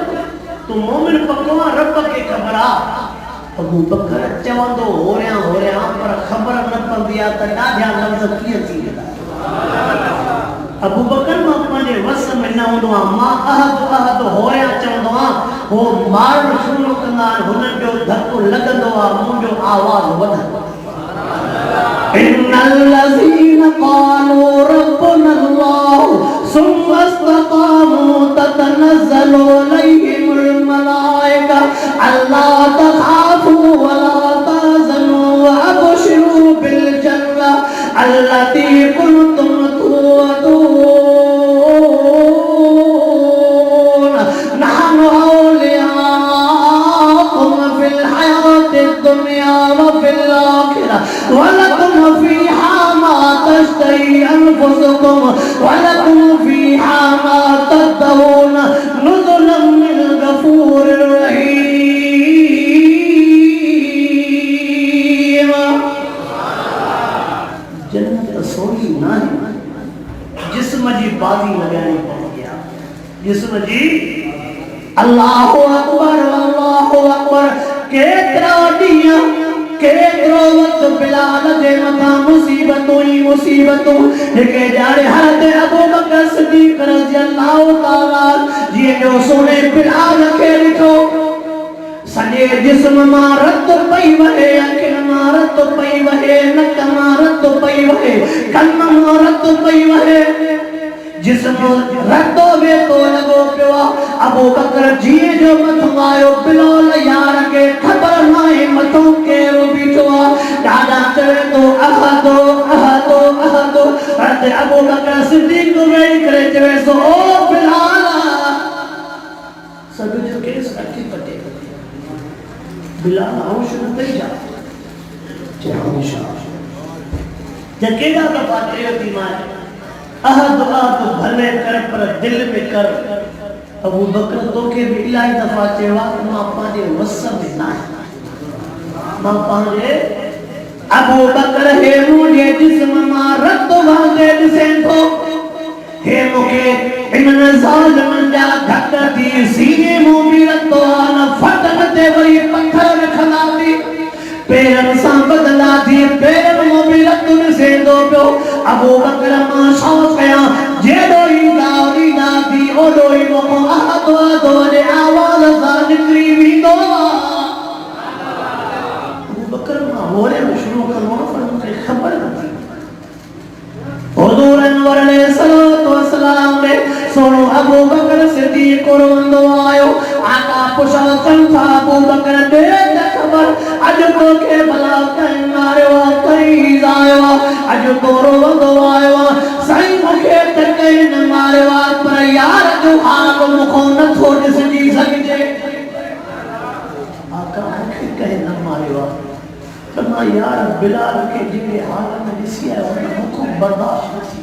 तू मोमिन पक्को रब के खबर आ अबू बकर चवंदो होया पर खबर न पंदी आ त ॾाढा लफ्ज़ कीअं थी वेंदा अबू बकर मां पंहिंजे वस में न हूंदो आ मां अहद होया चवंदो आ हो मार शुरू कंदा हुननि जो धक्को लॻंदो आ मुंहिंजो आवाज़ वधंदो इन्नल्लज़ीन क़ालू रब्बुना अल्लाह सुम्मा इस्तक़ामू ततनज़्ज़लु अलैहिमुल मलाइका अल्ला तख़ाफू वला तहज़नू वअबशिरू बिल जन्नह अल्लती कुंतुम तुअदून नहनु औलियाकुम फिल हयातिद दुनिया व फिल आखिरह वलकुम फीहा मा तश्तही अनफुसुकुम वलकुम फीहा मा तदऊन नुज़ुलन मिन गफूरिर रहीम जन्नत सोई नहीं जिस्म जी बाजी लगानी पवंदी आहे जिस्म जी अल्लाहु अकबर केतिरा ॾींहं केतिरो वक्त बिलाल जे मथां मुसीबतूं ही मुसीबतूं हिके ॼाणे हरते अबू बकर सिद्दीक़ रज़ी अल्लाह ताला जी जो सोने बिलाल खे ॾिठो सॼे जिस्म मां रत पई वहे अखियुनि मां रत पई वहे नक मां रत पई वहे कन मां रत पई वहे जिस्म रतो वेतो लॻो पियो अबू बकर जीअं जो मथो आयो बिलाल यार खे ख़बर नाहे मथो केरु बीठो आहे ॾाढा चवे थो अहदो अहदो अहदो हरते अबू बकर सिद्दीक़ वेही करे चवे थो ओ बिलाल सभु जो केस अखी पटे बिलाल होश न थई जा जे हमेशा जे केॾा दफ़ा चयो थी मां अहद भले करे कर अबू बकर तो के भी इलाही दफा चेवा मां पांजे वस में ना मां पांजे अबू बकर हे मुझे जिस्म मां रत वांदे दिसेंदो हे मुके इन ज़ालिमन जा धक दी सीने मुंह रतो न फटन ते वरी पत्थर रखना दी पेरन सां बदला थी पेरन मोबी रतुन से दो पियो अबू बकर मां शौक़ कया जेडो ई ना थी ओडो ई मो आदो जे आवाज सां निकरी विंदो अबू बकर मां होरे में शुरू करो पर मुझे खबर न थी हुजूर अनवर अलैहिस्सलातु वस्सलाम ने सोनो अबू बकर सिद्दीक़ रोंदो आयो आका पुछन था अबू बकर दे खबर अज को के भला कई मारियो कई जायो अज तो रोंदो आयो सही मुखे त कई न मारियो पर यार जो हाल मुखो न थो ॾिसजी सघजे आका मुखे कई न मारियो फरमा यार बिलाल के जेड़े हाल में ॾिसी आयो उन मुखो बर्दाश्त न थी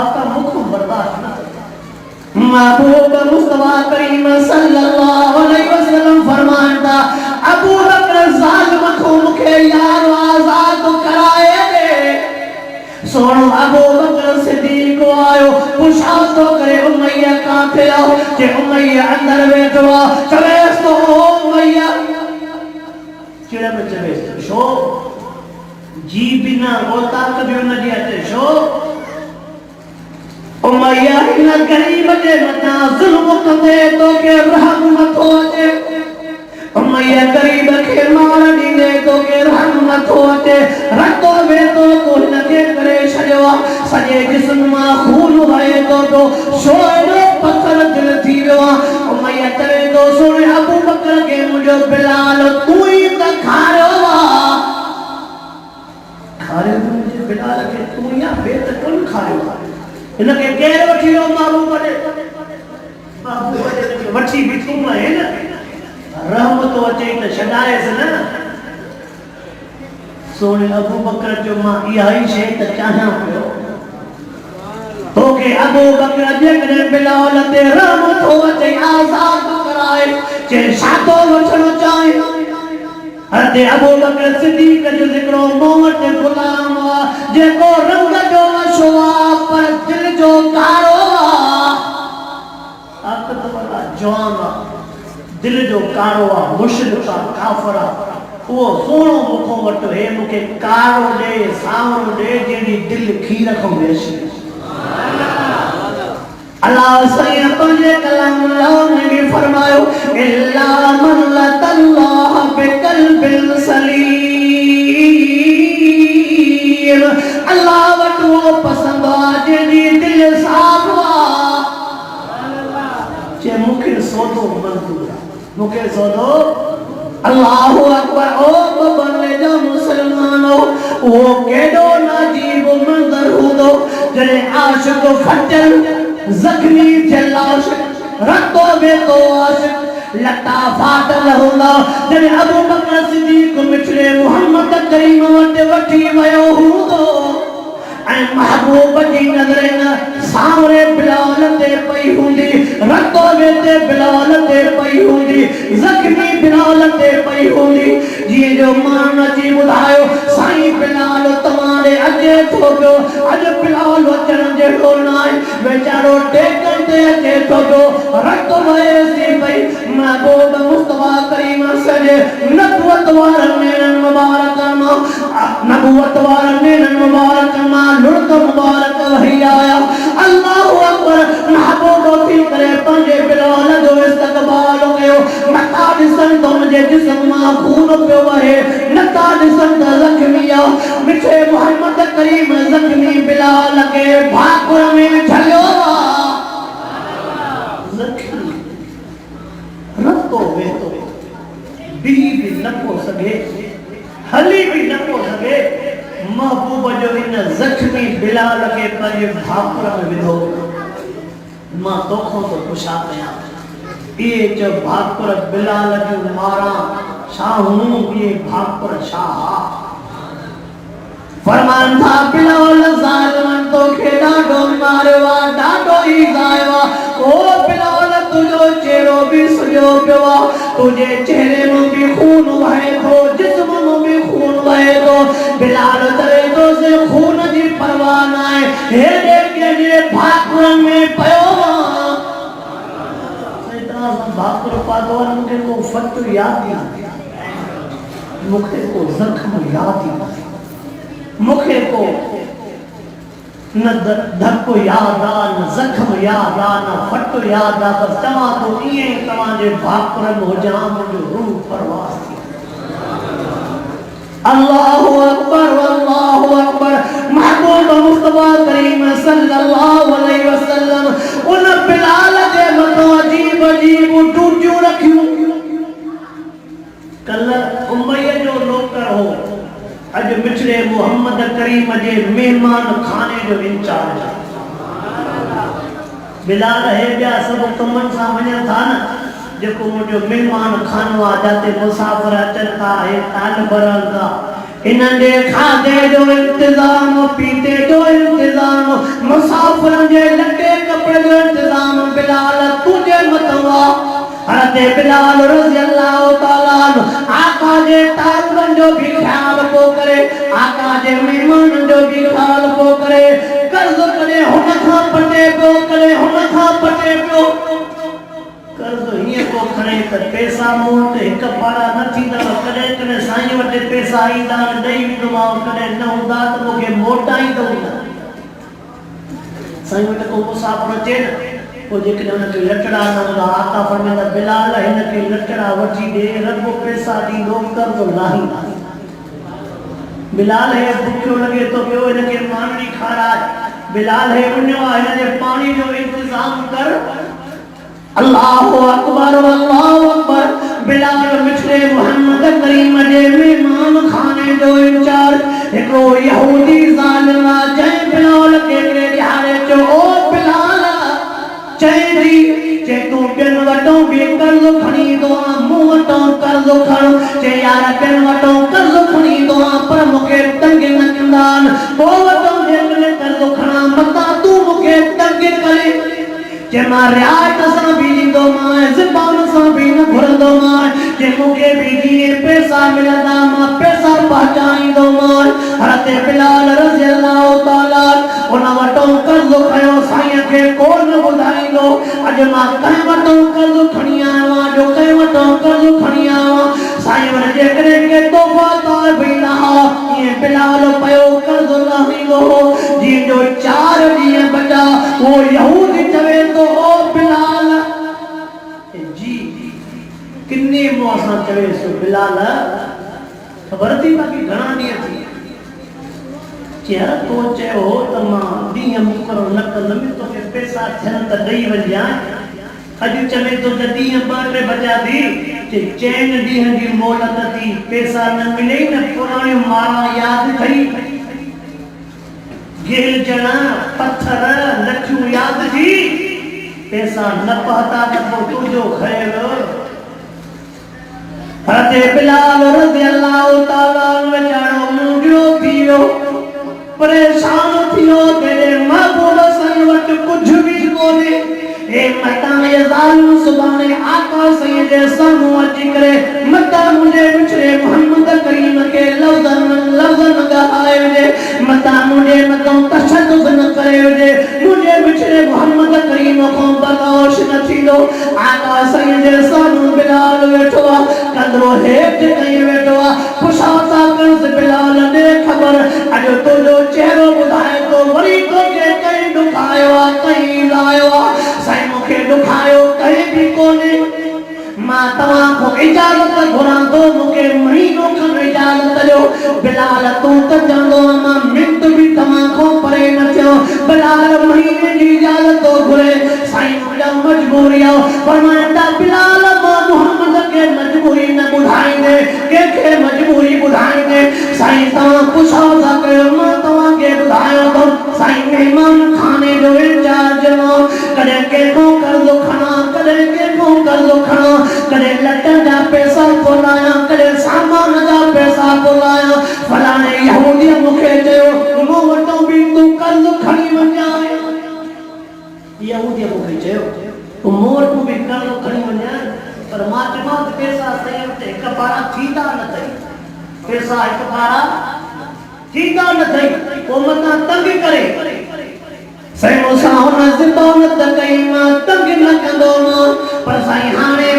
आका मुखो बर्दाश्त न महबूब मुस्तफा करीम सल्लल्लाहु अलैहि वसल्लम फरमाता अबू बकर जालिम को मुखे यार आजाद कराए दे सोनो अबू बकर सिद्दीक आयो पुछा तो करे उमैया का थे आओ जे उमैया अंदर बैठो चले तो उमैया चिड़ा में चले शो जी बिना वो ताकत भी न दिया थे शो उमैया इन गरीब जे मथा जुल्म कंदे तो के रहम नथो अचे उमैया गरीब के मार ॾींदे तो के रहम नथो अचे रतो वेतो तो हिनखे करे छॾियो सॼे जिस्म मां खून वहे तो शोएड़ो पत्थर दिल थी वियो उमैया चवे तो सोने अबू बकर के मुंहिंजो बिलाल तू ई त खारियो खारियो मुंहिंजे बिलाल के तू या बेत कोन खारियो इनके केर वठी वियो बाबू वॾे वठी बि तूं आहे न रहम तो अचे त छॾाएसि न सोने अबू बकर जो मां इहा ई शइ त चाहियां पियो तोखे अबू बकर जेकॾहिं बिलाल ते रहम थो अचे आज़ाद कराए जे छातो वठणो चाहे हज़रत अबू बकर सिद्दीक़ जो ज़िक्रो मूं वटि ग़ुलाम जेको रंग जो अछो पर दिल जो कारो ताकत वाला जवान दिल जो कारो मुशरिक काफिर वो सोनो मुखो वटो हे मुखे कारो दे सावरो दे जेडी दिल खीर खो वेसी अल्लाह सैयद तुझे कलाम ने भी फरमायो इल्ला मन लल्लाह बिकल्बिल सलीम अल्लाह वटो पसंद जेडी दिल साफ जे मुखे सौदो मंजूर मुखे सौदो अल्लाहु अकबर ओ बबने जो मुसलमानो वो केडो नाजीब मंजर हुदो जने आशिक फटल जख्मी जलाश रतो बेतो आशिक लता फाटल हुदा जने अबू बकर सिद्दीक मिठड़े मोहम्मद करीम वठी वयो हुदो ऐं महबूब जी नज़र न सामरे बिलाल ते पई हुंदी रतो ते बिलाल ते पई हुंदी जख्मी बिलाल ते पई हुंदी जी जो मान जी बुधायो साईं बिलाल तमारे अजे थो पियो अज बिलाल वचन जेको नाए बेचारो टेकन ते अचे थो पियो रतो वयसी पई महबूब मुस्तफा करीम सजे नबुवत वारन नेरन मुबारक मां नबुवत वारन नेरन मुबारक मां लुड़क मुबारक वही आया अल्लाहु अकबर महबूब थी करे पंजे बिलाल जो इस्तकबाल कयो नता दिसन तो मुझे जिस्म मां खून पियो वहे नता दिसन त जख्मी मिठे मोहम्मद करीम जख्मी बिलाल के भाकुर में झलियो जख्मी रतो वेतो भी न को सके हली भी न को सके महबूब जो इन जख्मी बिलाल के पंजे भाकुर में विधो मां तोखो तो पुछा कया ये जो भाकुर बिलाल जो मारा शाहू ये भाकुर शाह फरमान था बिलाल जालिमन तो के डाडो मारवा डाडो ही यहूदी आया ओ बिलाल तुझो चेहरो भी सुजो पियो तुझे चेहरे में भी खून वहे तो जिस्म में भी खून वहे तो बिलाल चले तो से खून जी परवाह ना है हे देखे जे भाकुरन में पयो इतना भाकुर पागवान मुझे को फत याद दिया मुखे को जख्म याद दिया मुखे को न धक्को याद आ न जख्म याद आ न फट याद आ बस तमा तो इए तमा जे भाकुरन हो जा मुझे रूह परवास थी अल्लाहु अकबर महबूब मुस्तफा करीम सल्लल्लाहु अलैहि वसल्लम उन बिलाल जे मथो अजीब अजीब टूटियूं रखियूं कल उमैया जो नौकर हो अज मिठड़े मोहम्मद करीम जे मेहमान खाने जो इंचार्ज बिलाल है बिया सब कमन सा वणन था न जेको मुझो मेहमान खानो आ जाते मुसाफिर अचन था हे ताल भरल था इनने खादे जो इंतजाम पीते जो इंतजाम मुसाफिर जे लटे कपड़े जो इंतजाम बिलाल तुझे मतवा हरते बिलाल रज़ी अल्लाह तआला आका जे तालबन जो भी ख्याल को करे आका जे मेहमान जो भी ख्याल को करे कर्ज करे हुन खां पटे पियो करे हुन खां पटे पियो कर्ज हिए को खणे त पैसा मोट एक पारा न थींदा कदे कदे साईं वटे पैसा ईंदा ॾेई ॾींदोमांव कदे न हूंदा त मूंखे मोटाईंदो न साईं वटे को मुसाफ़िर अचे न वो जेकॾहिं उनखे लटड़ा न हूंदा आका फरमाईंदा बिलाल हिनखे लटड़ा वठी ॾे रब पैसा ॾींदो कर्ज़ लाहींदा बिलाल है भुखियो लगे तो ॿियो हिनखे मानी खाराए बिलाल है उन्यो हिनजे पानी जो इंतजाम कर अल्लाहु अकबर बिलाल मिठड़े मोहम्मद करीम जे मेहमान खाने जो इंचार्ज हिकड़ो यहूदी ज़ालिम जंहिं बिलाल खे ॾियारे चयो ओ बिलाल चई जे तू बिन वटो भी कर्ज खणी दो मूं वटो कर्ज खण जे यार बिन वटो कर्ज खणी दो पर मूंखे तंग न कंदा पोइ वटो जेकॾहिं कर्ज खणा मता तू मूंखे तंग करे जे मां रियायत सां भी ॾींदो मां ज़बान सां भी न घुरंदो मां जे मूंखे भी जीअं पैसा मिलंदा मां पैसा पहुचाईंदो मां हज़रत बिलाल रज़ी अल्लाह तआला उन वटो कर्ज खयो साईं खे कोन ॿुधाईंदो अॼु मां कंहिं वटो कर्ज खणी आयो आहियां जो कंहिं वटो कर्ज खणी आयो आहियां साईं वटि जेकॾहिं के तोहफ़ा तार भी न हा ईअं बिलाल पियो कर्ज लाहींदो हो जीअं जो 4 ॾींहं बचा उहो यहूदी चवे तो ओ बिलाल जी किन्ने मुआसा चवे सो बिलाल खबर थी बाकी घणा ॾींहं थी चेहरा तो चयो त मां ॾींहं मुकरो न कंदमि तोखे पैसा थियनि त ॾेई वञा अॼु चवे तो त ॾींहं 2-3 बचा थी जे 4 ॾींहं जी मोहलत थी पैसा न मिले न पुराणियूं मारा यादि थई गेल जना पत्थर लठियूं याद जी पैसा न पहुता त पोइ तुंहिंजो ख़ैर हज़रत बिलाल रज़ी अल्लाह तआला वेचारो मुंडियो थी वियो परेशान थियो तेरे महबूब सन वटि कुझु भी कोन्हे ए मता ये ज़ालिम सुभाणे आका सईं जे साम्हूं अची करे मता मुंहिंजे मिठड़े मोहम्मद करीम खे लफ़्ज़न ॻाल्हाए विझे मता मुंहिंजे मथां तशद्दुद न करे विझे मुंहिंजे मिठड़े मोहम्मद करीम खां बर्दाश्त न थींदो आका सईं जे साम्हूं बिलाल वेठो आहे कंदरो हेठि कई वेठो आहे पुछा था कनि बिलाल ॾे ख़बर अॼु तुंहिंजो चेहरो ॿुधाए थो वरी तोखे कई ॾुखायो आहे कई लायो आहे साईं मूंखे ॾुखायो कई बि कोन्हे मां तव्हां खां इजाज़त घुरां थो मूंखे महीनो खन इजाज़त ॾियो बिलाल तूं त चवंदो मां मिंट बि तव्हां खां परे न थियो बिलाल महीने जी इजाज़त थो घुरे साईं मुंहिंजा मजबूरी आहे फरमाईंदा बिलाल मां मोहम्मद खे मजबूरी न ॿुधाईंदे कंहिंखे मजबूरी ॿुधाईंदे साईं तव्हां पुछो था कयो मां तव्हांखे ॿुधायो थो साईं महिमान खाने जो इंचार्ज मां कॾहिं कंहिंखो कर्ज़ खणा कॾहिं कंहिंखो कर्ज़ खणा कॾहिं लटनि जा पैसा खोलायां कॾहिं सामान जा पैसा खोलायां फलाणे यहूदीअ मूंखे चयो मूं वटो बि तूं कर्ज़ खणी वञाए यहूदी मूंखे चयो तो मोर को भी कर्ज़ खणी वञा पर मां चयोमांसि पैसा सही ते हिकु पारा थींदा न अथई पैसा हिकु पारा थींदा न अथई पोइ मथां तंग करे साईं मूंसां हुन ज़िबान त कई मां तंग न कंदोमांव पर साईं हाणे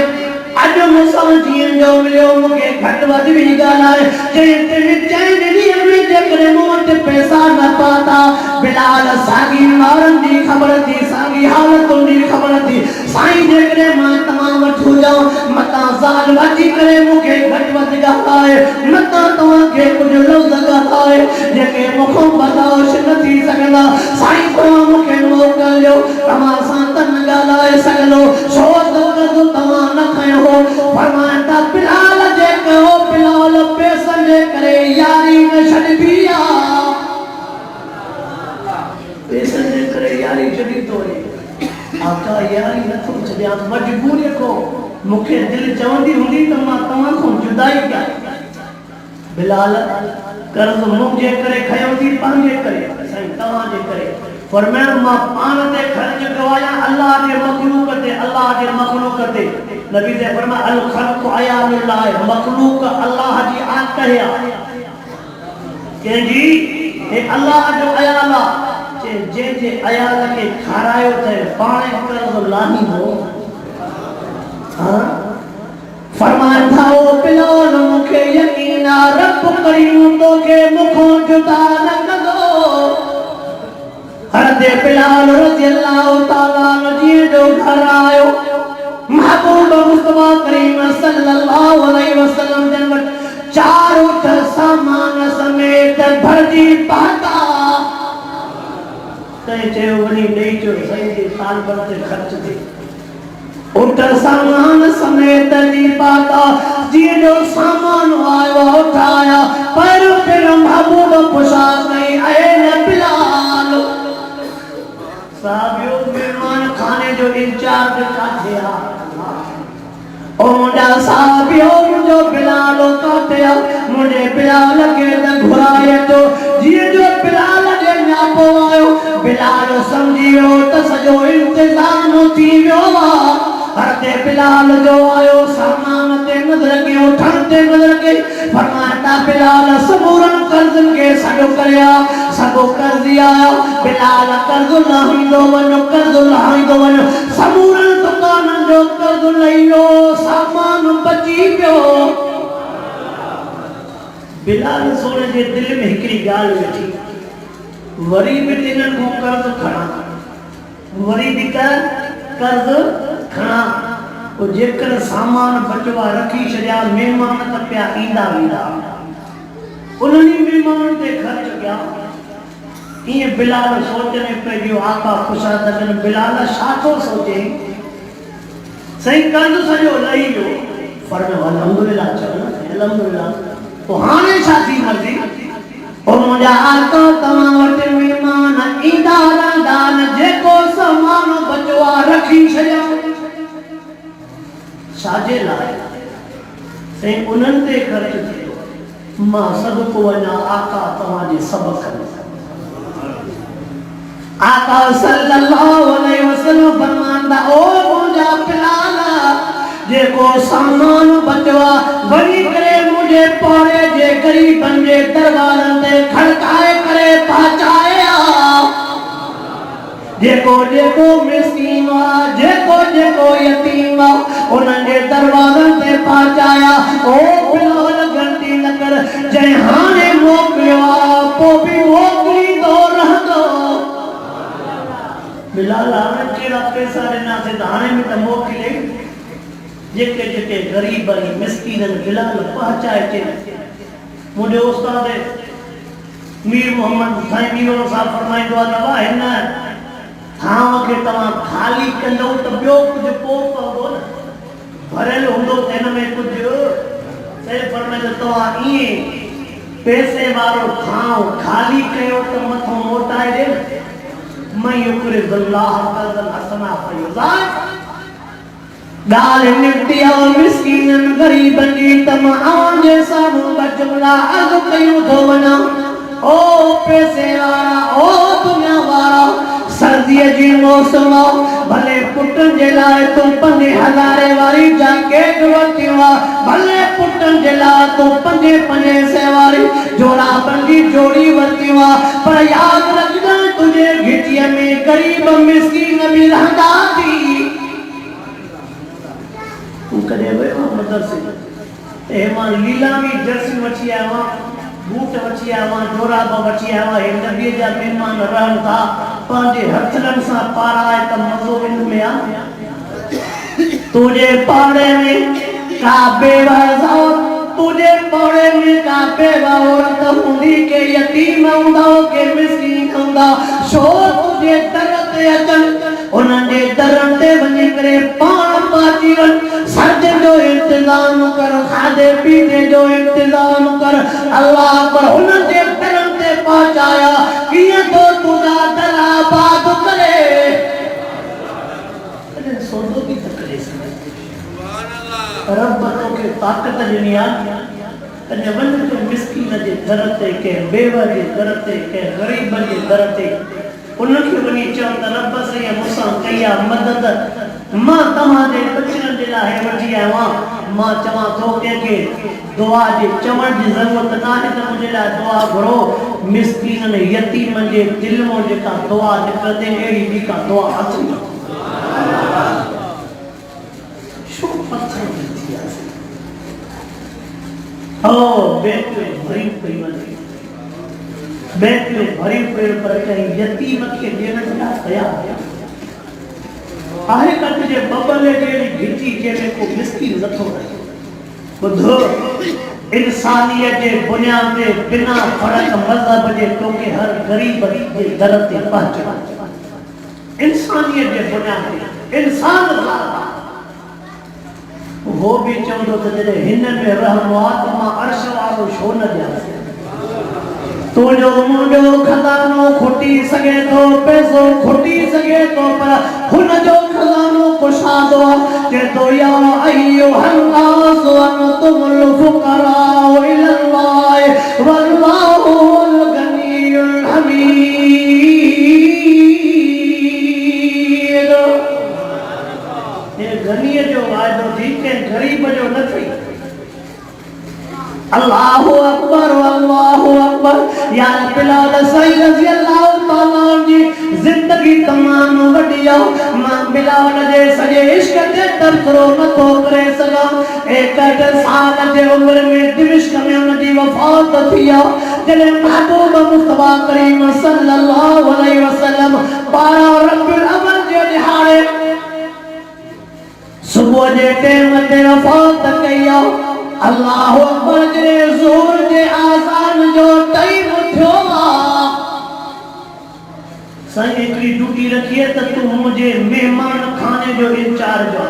अॼु मूंसां जीअं जो मिलियो मूंखे घटि वधि बि ॻाल्हाए चइनि ॾींहंनि में जेकॾहिं मूं वटि पैसा न पहुता बिलाल साॻी मारनि जी ख़बर थी साॻी हालतुनि जी ख़बर थी साईं जेकॾहिं मां तव्हां वटि हुजां मतां ज़ाल वठी करे मूंखे घटि वधि ॻाल्हाए मतां तव्हांखे कुझु लफ़्ज़ ॻाल्हाए जेके मूंखां बर्दाश्त न थी सघंदा साईं तव्हां मूंखे मोकिलियो तव्हां सां त न ॻाल्हाए सघंदो छो त तव्हां न खयो फरमाइनि था बिलाल जे कयो बिलाल पैसनि जे करे यारी न छॾिबी आहे पैसनि जे करे यारी छॾी थो वञे आका यारी नथो छॾियां मजबूरी को मूंखे दिलि चवंदी हूंदी त मां तव्हां खां जुदाई कयां बिलाल कर्ज़ मुंहिंजे करे खयो थी पंहिंजे करे साईं तव्हांजे करे फरमाइनि मां पाण ते ख़र्च कवायां अल्लाह जे मखलूक ते नबी से फरमाया अल खल्क़ अयालुल्लाह मखलूक अल्लाह जी आत है के जी हे अल्लाह जो अयाल जे जे अयाल के खारायो थे पाणे कर्ज़ लाही हो हां फरमान था ओ बिलाल मूंखे यकीन आ रब करीम तोखे मुखों जुदा न कंदो हरदे बिलाल रज़ी अल्लाह ताला जी जो घर आयो महबूब मुस्तफा करीम सल्लल्लाहु अलैहि वसल्लम जन चार उठ सामान समेत भरजी पाता कहे चयो वनी नहीं जो सही के साल भर से खर्च थी उठ सामान समेत जी पाता जी जो सामान आयो उठाया पर फिर महबूब पुछा नहीं आए न बिलाल साहबियो मेहमान खाने जो इंचार्ज काथे आ ओ मुंडा साहबियो मुझो बिलाल काथे आ मुझे बिलाल के न घुराए तो जीअं जो बिलाल जे न्यापो आयो बिलाल समझियो त सॼो इंतजाम थी वियो आहे हर ते बिलाल जो आयो सामान ते नज़र कयो ठण ते नज़र कई फरमाया बिलाल सबूरन कर्ज़ के सॾो करिया सॻो कर्ज़ी आया बिलाल कर्ज़ लाहींदो वञो सबूरन दुकाननि जो कर्ज़ लहियो सामान बची पियो बिलाल सोने जे दिल में हिकिड़ी ॻाल्हि वेठी वरी बि इन्हनि खां कर्ज़ खणा वरी बि कर्ज़ खणा ओ जेकर सामान बचवा रखी छॾिया महिमान त पिया ईंदा वेंदा उन्हनि महिमाननि ते ख़र्च कया ईअं बिलाल सोचने पंहिंजो आका ख़ुशादन बिलाल छा थो सोचे सही कर्ज़ सॼो लही वियो पर अल्हम्दुलिल्लाह चयो अल्हम्दुलिल्लाह पोइ हाणे छा थी मर्ज़ी ओ मुंहिंजा आका तव्हां वटि महिमान ईंदा रहंदा जेको सामान बचवा रखी छॾिया छाजे लाइ साईं उन्हनि ते ख़र्च थियो मां सभु को वञा आका तव्हांजे सभु कंदा आका सल्लल्लाहु अलैहि वसल्लम फरमांदा ओ मुंहिंजा बिलाल जेको सामान बचवा वञी करे मुंहिंजे पोरे जे ग़रीबनि जे दरबारनि ते खड़काए करे पहुचाया जेको जेको मिस्कीन जेको यतीम उन्हनि जे दरबारनि ते पहुचाया ओ बिलाल घंटी न कर जंहिं हाणे मोकिलियो आहे पोइ बि मोकिलींदो रहंदो बिलाल हाणे कहिड़ा पैसा ॾिनासीं त हाणे बि त मोकिले जेके जेके ग़रीब मिस्कीन बिलाल पहुचाए अचे मुंहिंजो उस्ताद मीर मोहम्मद साईं मीर साहब फरमाईंदो आहे त वाह हिन थांव खे तव्हां ख़ाली कंदो त ॿियो कुझु पोइ पवंदो न भरियल हूंदो त हिन में कुझु साईं फरमाईंदो तव्हां ईअं पैसे वारो थांव ख़ाली कयो त मथां मोटाए ॾे मैं युक़रिज़ुल्लाह क़र्ज़न हसना फयुज़ाइफ़ ॻाल्हि निपटी आहे मिस्कीननि ग़रीबनि जी तमाम जे साम्हूं ॿ जुमिला अर्ज़ कयूं थो वञा ओ पैसे वारा ओ दुनिया वारा सर्दी जी मौसम भले पुटन जे लाए तू 5000 वारी जैकेट वठियो भले पुटन जे लाए तू 500 वारी जोड़ा बंदी जोड़ी वठियो पर याद रखना तुझे घिटिया में गरीब मिस्कीन भी रहंदा थी तू कदे वे मदरसे ए मां लीला में जर्सी वठी आवा बूट वठी आवा जोराब वठी आवा हे नबी जा मेहमान रहन था पांजे हथन सा पाराए त मजो इन में आ तुझे पाड़े में काबे वजाओ तुझे पाड़े में काबे औरत हुंदी के यतीम हुंदा के मिस्कीन हुंदा शो तुझे दरत अचन उनने दरते वने करे पाण पाची वन सर्द जो इंतजाम कर खादे पीने जो इंतजाम कर अल्लाह पर उनने दरते पहुंचाया किए तो तुदा दरा बात करे अरे सोचो की तकलीफ सुभान अल्लाह रब तो के ताकत दुनिया तने वन के मिस्कीन जे दरते के बेवा जे दरते के गरीब जे दरते उनके वनी चवंद रब से मुसा कया मदद मां तमारे बचन जे लाए वठी आवा मां चवा तो के दुआ जे चवण जी जरूरत ना है त मुझे ला दुआ घरो मिस्कीन ने यतीम जे दिल मो जे का दुआ निकलते एड़ी भी का दुआ अच शो पत्थर दिया ओ बेटे भरी परिवार बैठ में भरी पेड़ पर कहीं यतीम के देने का खया आहे कट जे बबले जेडी घिटी जे को मिस्कीन नथो रहे बुधो इंसानियत जे बुनियाद ते बिना फर्क मजहब जे तोके हर गरीब जे दर ते पहुंच इंसानियत जे बुनियाद ते इंसान वो भी चंदो ते हिन में रहमो आत्मा अर्श वालो छो न जा तो जो मुंडो खजानो खुटी सके तो पैसो खुटी सके तो पर हुन जो खजानो कुशा दो के तो या अय्युहन नास अंतुमुल फुकरा इलल्लाह वल्लाहुल गनियुल हमीद ये गनीय जो वायदो थी के गरीब जो न थी अल्लाहु अकबर या बिलाल सईद रज़ी अल्लाह तआला जी जिंदगी तमाम वडियो मां बिलाल जे सजे इश्क ते तरसरो न तो करे सगा 61 साल जे उम्र में दिमिश्क में उनकी वफात थिया जने महबूब मुस्तफा करीम सल्लल्लाहु अलैहि वसल्लम 12 रबीउल अव्वल जे दिहाड़े सुबह जे टाइम ते वफात कया अल्लाह अकबर जे जोर जे आजान जो टाइम थियो सही एकड़ी ड्यूटी रखी है त तू मुझे मेहमान खाने जो इंचार्ज हो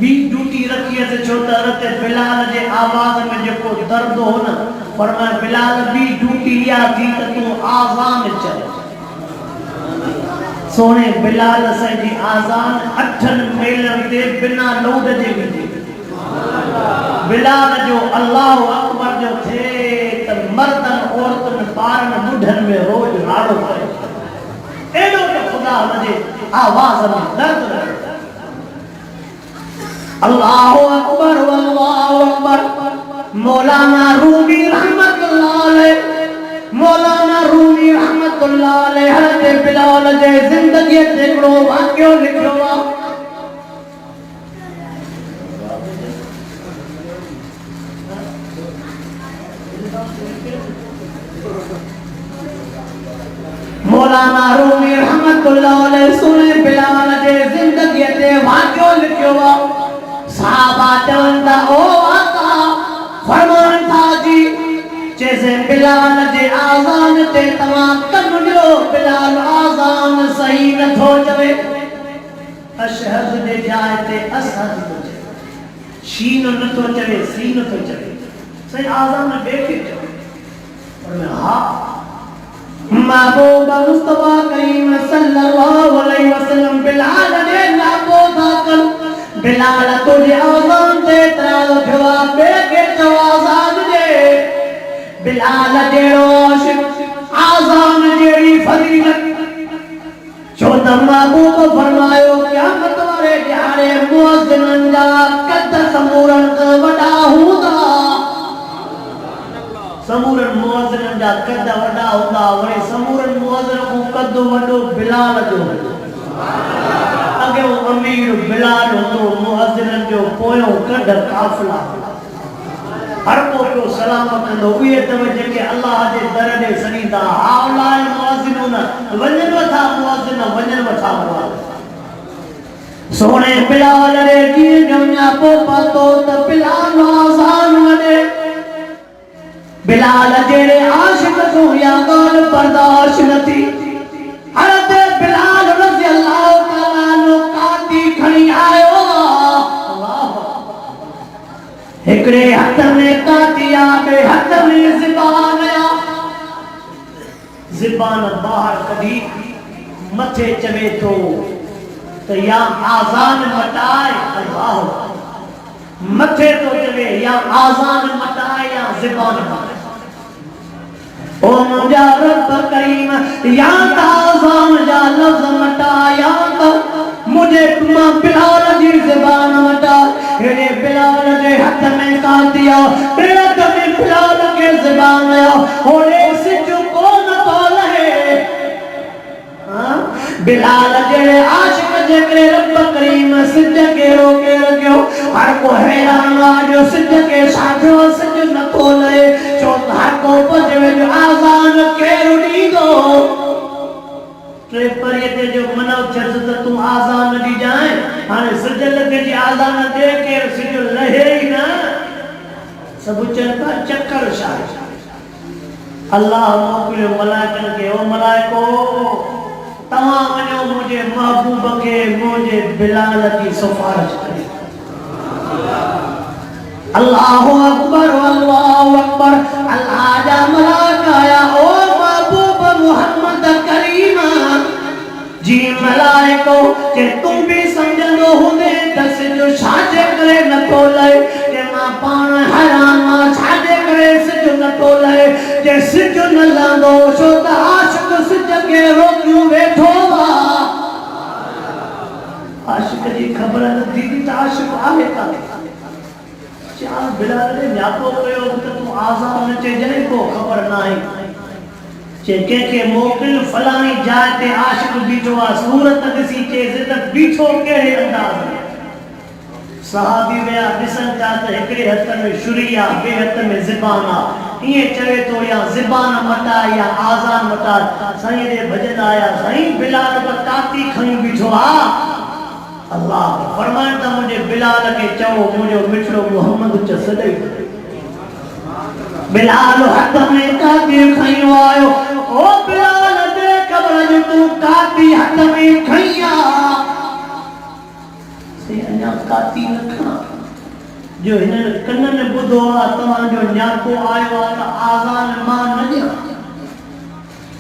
बी ड्यूटी रखी है छो त रते बिलाल जे आवाज में जो दर्द हो न फरमाया बिलाल बी ड्यूटी या थी त तू आजान चल सोने बिलाल से जी आजान 8 मेलन ते बिना लौड जे विधि बिलाल जो अल्लाह अकबर जो थे त मर्दन औरतन बारन बुढ़न में रोज राड़ो करे एडो तो खुदा मजे आवाज में दर्द अल्लाह अकबर मौलाना रूमी रहमतुल्लाह अलैह मौलाना रूमी रहमतुल्लाह अलैह हज़रत बिलाल जे जिंदगी ते एकड़ो वाक़यो लिखियो मौलाना रूमी रहमतुल्लाह अलैह सुने बिलाल जे जिंदगी ते वाक़यो लिखियो साहबा चवंदा ओ आका फरमान था जी जैसे बिलाल जे आजान ते तमा कन लो बिलाल आजान सही न थो चवे अशहद दे जाए ते असद थो चवे शीन न थो चवे सीन थो चवे सही आजान बेके चवे और मैं हां महबूब मुस्तफा करीम सल्लल्लाहु अलैहि वसल्लम बिलाल ने लाबो दाकल बिलाल तुझे आजान दे तराल जवाब दे के आजान दे बिलाल जेड़ो आजान जेड़ी फजीलत महबूब फरमायो क़यामत वारे ॾियारे मुअज़्ज़िननि जा कद समूरनि खां वॾा हूंदा। समूरनि मुअज़्ज़िननि जा कद वॾा हूंदा। वरी समूरनि मुअज़्ज़िन खां कद वॾो बिलाल जो। अॻे अमीर बिलाल हूंदो मुअज़्ज़िननि जो पोयों कद काफ़िला। हर को पियो सलाम कंदो। उहे त जेके अल्लाह जे दर ॾे सॾींदा हाउलाए मुअज़्ज़िनून वञनि वठा मुअज़्ज़िन वञनि वठा मुअज़्ज़िन। सोने बिलाल रे ॾींहं जो न्यापो पातो त बिलाल आज़ान वॾे। बिलाल जहिड़े आशिक़ जो इहा ॻाल्हि बर्दाश्त न थी। हज़रत बिलाल रज़ी अल्लाह ताला अन्हु काती खणी आयो। हिकड़े हथ में कातिया ॿिए हथ में ज़िबान। ज़िबान बाहर कढी मथे चवे थो त या आज़ान मटाए। अल्लाह मथे तो चवे या आज़ान मटाए या ज़िबान मटाए। ओ मुंहिंजा रब करीम या त आज़ान जा लफ़्ज़ मटाए या त मुझे बिलाल जी ज़बान मटा। हेड़े बिलाल जे हथ में कातिया ॿिए हथ में बिलाल के ज़बान आया। होड़े सिज कोन तो लहे। बिलाल जहिड़े आशिक़ जेकरे रब करीम सिज के रोके रखियो। हर को हैरान आहे जो सिज के साधो सिज नथो लहे। छो त हर को पुछे जो आज़ान केरु ॾींदो। टे परियते जो मनो थियस त तूं आज़ान ॾी जाए। हाणे सिज लॻे जी आज़ान ॾे केरु सिज लहे ई न। सब चवनि था चक्कर छा। अल्लाह मोकिलियो मलाइकनि खे। ओ मलाइको तव्हां वञो मुंहिंजे महबूब खे मुंहिंजे बिलाल जी सिफारिश करे। अल्लाहु अकबर अल्लाहु अकबर। अल्लाह जा मलाइका आया। ओ महबूब मोहम्मद करीम जी मलाइको के तू भी समझंदो हूंदे त सिज छाजे करे नथो लहे। के मां पाण हैरान मां छाजे करे सिज नथो लहे। जे सिज न लहंदो छो त आशिक़ सिज खे रोकियो वेठो आहे। आशिक़ जी ख़बर नथी त आशिक़ आहे काथे। चार बिलाल ने न्यापो कयो त तूं आज़ान न चइजांइ को ख़बर न आहे। के मोकिल फलानी जाइ ते आशिक़ बीठो आहे। सूरत ॾिसी चइजे त बीठो कहिड़े अंदाज़ में। सहाबी विया ॾिसनि था त हिकिड़े हथ में छुरी आहे ॿिए हथ में ज़िबान आहे। ईअं चवे थो या ज़िबान मटाए या आज़ान मटाए। साईं ॾे भॼन आया साईं बिलाल त काती खणी बीठो आहे। अल्लाह फरमाइनि था मुंहिंजे बिलाल खे चओ मुंहिंजो मिठड़ो मोहम्मद च सॾई। बिलाल हथ में काती खणी आयो। ओ बिलाल दे ख़बर जो तूं काती हथ में खणी आ। से अञा काती न खणा जो हिननि कननि ॿुधो आहे तव्हांजो न्यापो आयो आहे त आज़ान मां न ॾियां।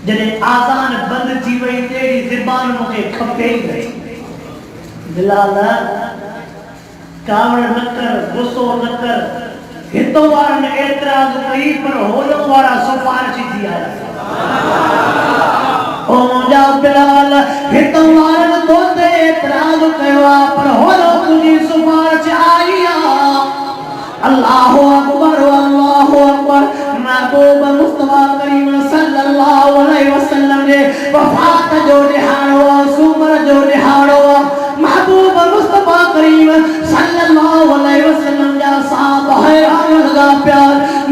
जॾहिं आज़ान बंदि थी वई तेरी ज़बान मूंखे खपे ई न। बिलाल कावड़ न कर गुस्सो न कर। हितों वारनि एतिराज़ कई पर होॾों वारा सिफारिश थी आया। ओ मुंहिंजा बिलाल हितों वारनि तो ते एतिराज़ कयो आहे पर होॾों तुंहिंजी सिफारिश आई आहे। अल्लाहु अकबर अल्लाहु अकबर। महबूब मुस्तफा करीम सल्लल्लाहु अलैहि वसल्लम जे वफ़ात जो ॾिहाड़ो आहे। सूमर जो ॾिहाड़ो आहे। महबूब मुस्तफा करीम सल्लल्लाहु अलैहि वसल्लम जा साहब हैरान लॻा पिया।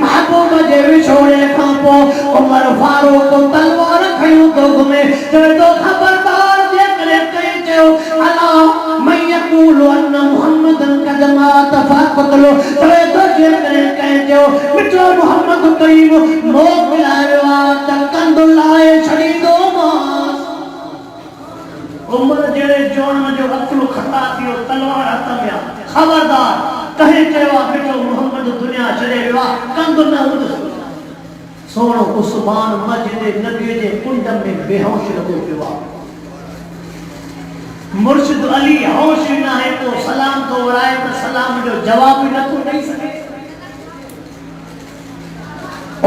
महबूब जे विछोड़े खां पोइ उमर फारूक तलवार खयूं थो घुमे। चवे थो ख़बरदार जेकॾहिं कंहिं चयो अला मैं यक़ूलु अन्न मुहम्मदन क़द मात फ़क़तलू। चवे थो जेकॾहिं कंहिं चयो मिठो मोहम्मद करीम मोकिलायो आहे त कंद लाहे छॾींदोमांसि। उमर जहिड़े जोन जो अकुल खता थियो तलवार हथ में आहे। ख़बरदार कहीं चयो आहे मिठो मोहम्मद दुनिया छॾे वियो आहे कंद न हूंदुसि। सोनो उस्मान मस्जिद नबी जे कुंड में बेहोश लॻो पियो आहे। मुर्शिद अली होश न आहे तो सलाम तो वराए त सलाम जो जवाब ही नथो ॾेई सघे।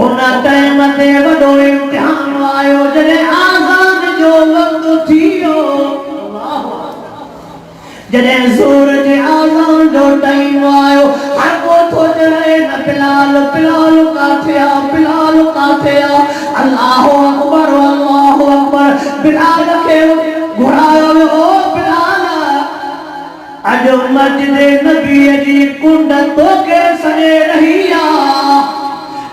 उन टाइम ते वॾो इम्तिहान आयो जॾहिं आज़ान जो वक्त थियो जने सूरज आज़ान जो टाइम आयो हर को सोच रहे न बिलाल बिलाल काठिया अल्लाह अकबर बिलाल के घुरायो ओ बिलाल अज मस्जिद नबी जी कुंड तो के सने रहिया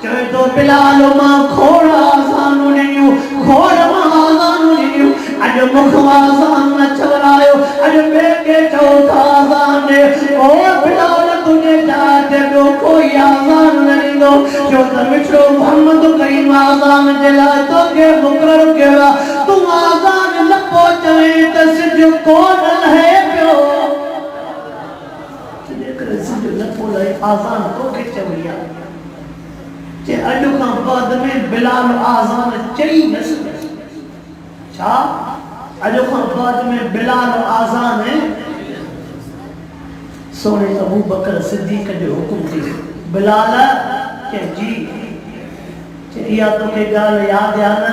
चवे तो बिलाल मां खोड़ा सानू नहीं खोड़ मां सानू नहीं अज मुखवा सान न चवरायो अज बेके चौथा सान ने ओ बिलाल तुझे जाते दो कोई आजान नहीं दो जो मिठो मोहम्मद करीम आजान जला तो के मुकरर केवा तू आजान न पहुंचे त सिज कौन है पियो तेरे सिज न पहुंचे आजान तो के चवरिया जे अॼु खां बाद में बिलाल आज़ान चई न सघे छा अॼु खां बाद में बिलाल आज़ान सोने अबू बकर सिद्दीक़ जो हुकुम थी बिलाल के जी इहा तोखे ॻाल्हि यादि आहे न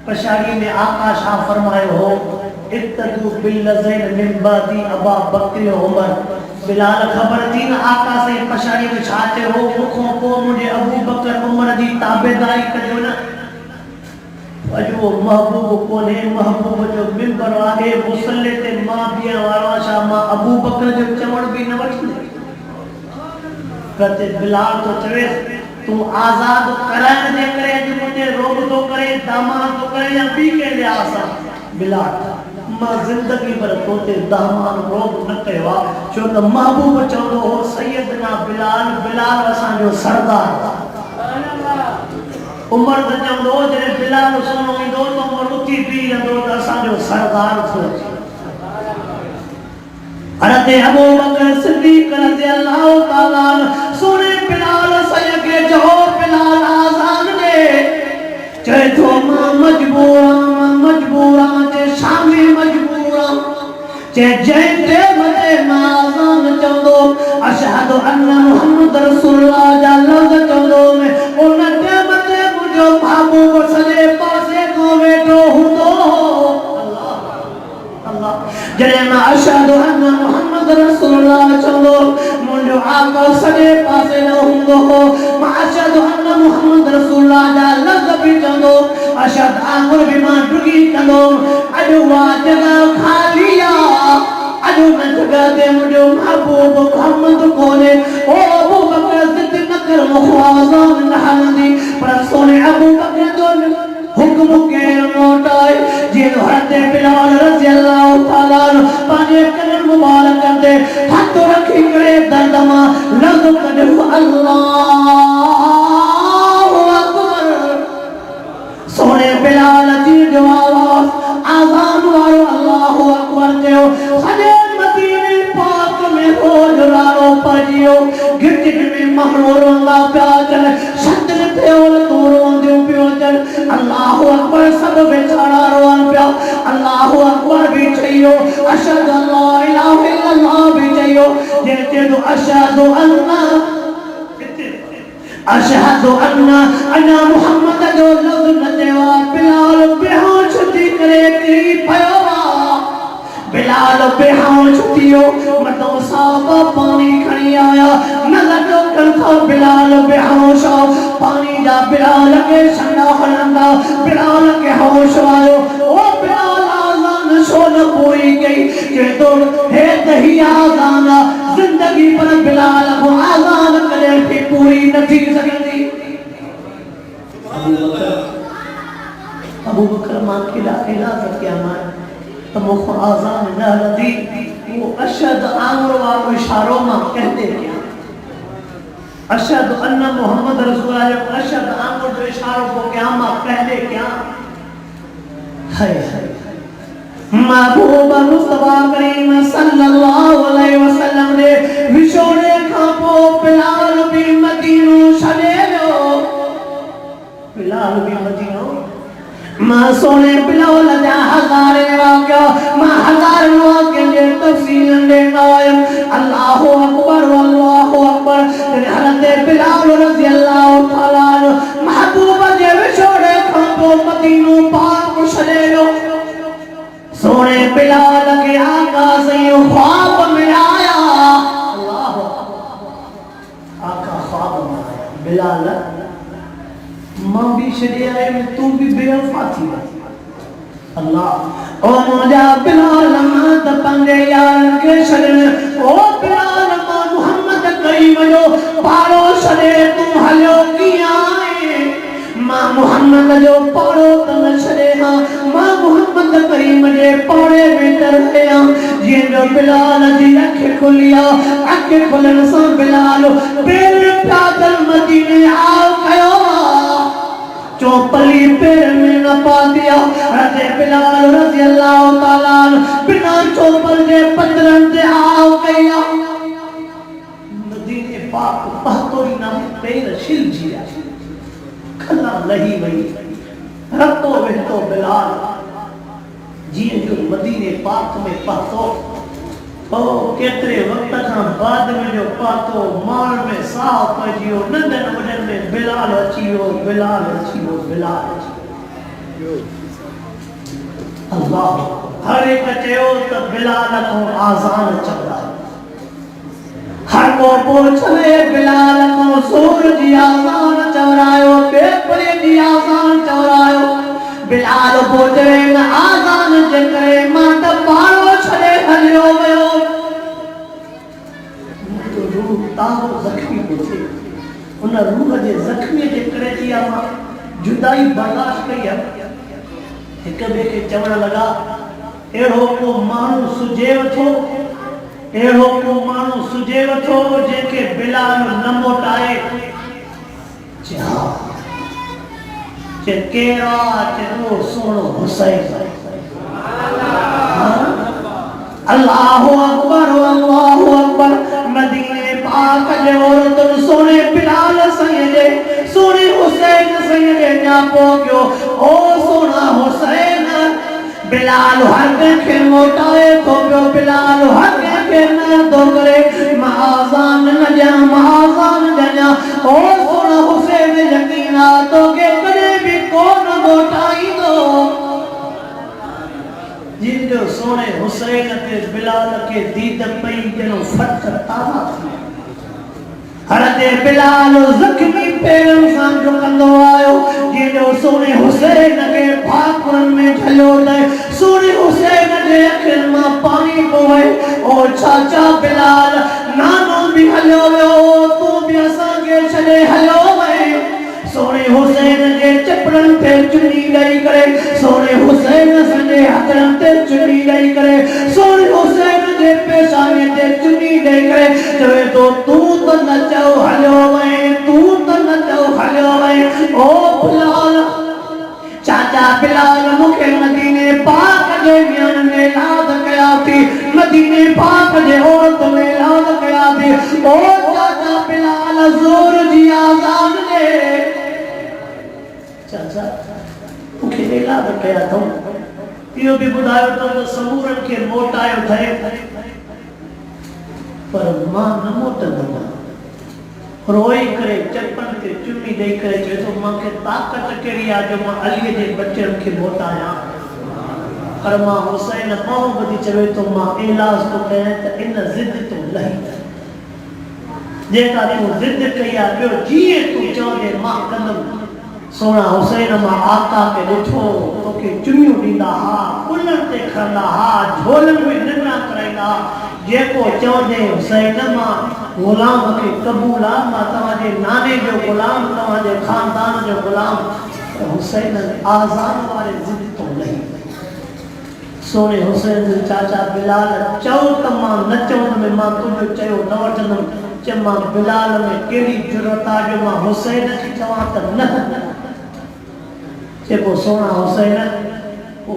पछाड़ी में आका छा फरमायो हो इत्तदू बिल्लज़ैन मिन बादी अबा बकर उमर बिलाल खबर थी न आका से पछाड़ी में छा चयो मुखों पोइ मुंहिंजे अबू बकर उमर जी ताबेदारी कजो न अॼु वो महबूब कोन्हे महबूब जो मिंबर आहे मुसल्ले ते मां बीहण वारो छा मां अबू बकर जो चवण बि न वठंदे कते बिलाल तो चवे तू आजाद कराइण जे करे अॼु मुंहिंजे रोब थो करे दामाद थो करे या ॿी कंहिं लिहाज़ सां बिलाल मां जिंदगी भर तोते दामान रोब न कयो आहे छो त महबूब चवंदो हो सैयदना बिलाल बिलाल असांजो सरदार उमर त चवंदो हो जॾहिं बिलाल सुनो ईंदो त उमर उथी बीह रहंदो त असांजो सरदार थियो हज़रत अबू बकर सिद्दीक़ रज़ियल्लाहु ताला सुने बिलाल सैयद के जो बिलाल आज़ान दे चए तो मां मजबूरा जे शामी मजबूरा जे जंहिंजे मथे मां आज़ान चवंदो अशहदु अन्न मुहम्मद रसूलुल्लाह जा लफ़्ज़ चवंदो में उन जे मथे मुंहिंजो महबूब सॼे पासे खां वेठो हूंदो जॾहिं मां अशहदु अन्न मुहम्मद रसूलुल्लाह चवंदो मुंहिंजो आका सॼे पासे न हूंदो हो मां अशहदु अन्न मुहम्मद रसूलुल्लाह जा लफ़्ज़ बि चवंदो अशहद आंगुर बि मां डुगी कंदो अॼु उहा जॻह ख़ाली आहे अॼु उन जॻह ते मुंहिंजो महबूब मुहम्मद कोन्हे ओ अबू बकर ज़िद न कर मुख़वाज़ान न हलंदी पर सोने अबू बकर जो हुक्म केर मोटाए जीअं हज़रत बिलाल रज़ियल्लाहु ताला पंहिंजे कन मुबारकनि ते हथ रखी करे दर्द मां लफ़्ज़ कढियो अल्लाहु अकबर सोने बिलाल जी जो आवाज़ आज़ान वारो अल्लाहु अकबर चयो सॼे मदीने पाक में रोज़ रारो पजियो गिरगिट में माण्हू रोंदा पिया अचनि छतन ते औरतूं रोंदियूं पियूं अचनि अल्लाहु अकबर सब बेचारा रोअन पिया अल्लाहु अकबर भी चयो अशहदु अल्ला इलाहा इल्लल्लाह भी चयो जे तो अशहदु अन्ना मुहम्मद जो लफ़्ज़ न चयो बिलाल बेहोश थी करे किरी पियो बिलाल बेहोश थियो मतो साहबा पानी खणी आया नज़र टोकन था बिलाल बेहोश पानी जा बिलाल के छंडा हलंदा बिलाल के होश आयो ओ बिलाल आज़ान छो न पूरी कई के तो हे दही आज़ान जिंदगी पर बिलाल को आज़ान करे भी पूरी न थी सकती अबू बकर मां के इलाज किया मां मुख आज़ान न हलंदी वो अशहद आंगुर वारो इशारो मां कहते क्या अशहद अन्न मुहम्मद रसूलुल्लाह जो अशहद आंगुर जो इशारो को क्या मां कहते क्या है महबूब मुस्तफा करीम सल्लल्लाहु अलैहि वसल्लम ने विछोड़े खां पोइ बिलाल भी मदीनो छॾे वियो बिलाल भी मदीनो मां सोने बिलाल जा हज़ारे वाक़िया मां हज़ार वाक़ियनि जे तफ़सील ॾेंदा आहियूं अल्लाहु अकबर हज़रत बिलाल रज़ियल्लाहु ताला महबूब जे विछोड़े खां पोइ मदीनो पाक छॾे वियो साईं ख्वाब में आया। अल्लाह आका ख्वाब में आया। बिलाल मां भी छड़े आए में तू भी बेवफा थी। अल्लाह ओ मुझा बिलाल मत पंगे यार के छड़न। ओ बिलाल मां मोहम्मद करीम जो पारो छड़े तू हलो किया है। मां मोहम्मद जो पारो तन छड़े हां। मां मोहम्मद करीम जे पारे में तरया जे जो बिलाल जी अख खुलिया। अख खुलन से बिलाल पैर पैदल मदीने आ गयो। चौपली पैर में न पा दिया। हज़रत बिलाल रज़ी अल्लाह ताला बिना चौपल के पत्थरन से आ गया। मदीने पाक बहतोरी नाम पैर छिल जिया। खला लही वही रतो वेतो बिलाल जी जो मदीने पाक में पहुंचो। ओ केतरे वक्त का बाद में जो पातो मार में साफ पजियो नंदन वडन में बिलाल अचियो। बिलाल अचियो। बिलाल अचियो। अल्लाह हर एक चयो तो बिलाल को आजान चला। हर को पूछले बिलाल को सूरज आजान चवरायो। पेपरे जी आजान चवरायो। बिलाल पूछे न आजान जकरे मां त पारो छड़े हलियो वयो। ताहो जख्मी थे उन रूह जे जख्मी जे करे जी मां जुदाई बर्दाश्त कई है। एक बे के चवण लगा एड़ो को मानू सुजेव थो। एड़ो को मानू सुजेव थो जेके बिलाल न मोटाए। जा जे केरा जो सोनो हुसैन। अल्लाहु अकबर अल्लाहु अकबर। मदीने पाक जे औरत सोने बिलाल सैयदे सोने हुसैन सैयदे ना पोगयो। ओ सोना हुसैन बिलाल हर के मोटाए तो पियो। बिलाल हर के न तो करे महाजान न जा महाजान जना। ओ सोना हुसैन यकीना तो के कदे भी कौन मोटाई दो। जिंदो सोने हुसैन ते बिलाल के दीद पई जनो फट तावा थी। हरते बिलाल जख्मी पैरन सां झुकंदो आयो। जिंदो सोने हुसैन के भाकुरन में झलो दे। सोने हुसैन जे अखिन मां पानी पोए। ओ चाचा बिलाल नानो भी हलो वयो तू भी असा के छले हलो वे। सोने हुसैन जे चपड़न ते चुनी ॾेई करे। सोने हुसैन संजे हथन ते चुनी ॾेई करे। सोने हुसैन जे पेशाने ते चुनी ॾेई करे चवे तो तू तो न चओ हलियो वए। तू तो न चओ हलियो वए। ओ बिलाल चाचा बिलाल मुखे मदीने पाक जे मियान में लाद कया थी। मदीने पाक जे औरत में लाद कया थी। ओ चाचा बिलाल जोर जी आजान दे। चाचा मुखे एलाद कया थो। इहो भी बुधायो तो समूरन के मोटायो थे पर मां न मोटंदो। रोई करे चपन के चुमी दे करे चवे तो मां के ताकत केड़ी आ जो मां अली जे बच्चन के मोटाया। पर मां हुसैन मोहब्बत चवे तो मां इलाज तो कहे त इन जिद तो लही जेका तू जिद कया जो जिए तू चोदे मां कंदम। सोना हुसैन मां आका के ॾिठो तोखे चुमियूं ॾींदा हा। कुल्हनि ते खणंदा हा। झोलनि में निंडा कराईंदा। जेको चवंदे हुसैन मां गुलाम खे क़बूल आ। मां तव्हांजे नाने जो गुलाम तव्हांजे खानदान जो गुलाम। हुसैन आज़ाद वारे ज़िद तो लही। सोने हुसैन चाचा बिलाल चओ त मां न चवंदुमि मां तुंहिंजो चयो न वठंदुमि। चयो मां बिलाल में कहिड़ी ज़रूरत आहे जो मां हुसैन खे चवां त न। चइबो सोना हुसैन ओ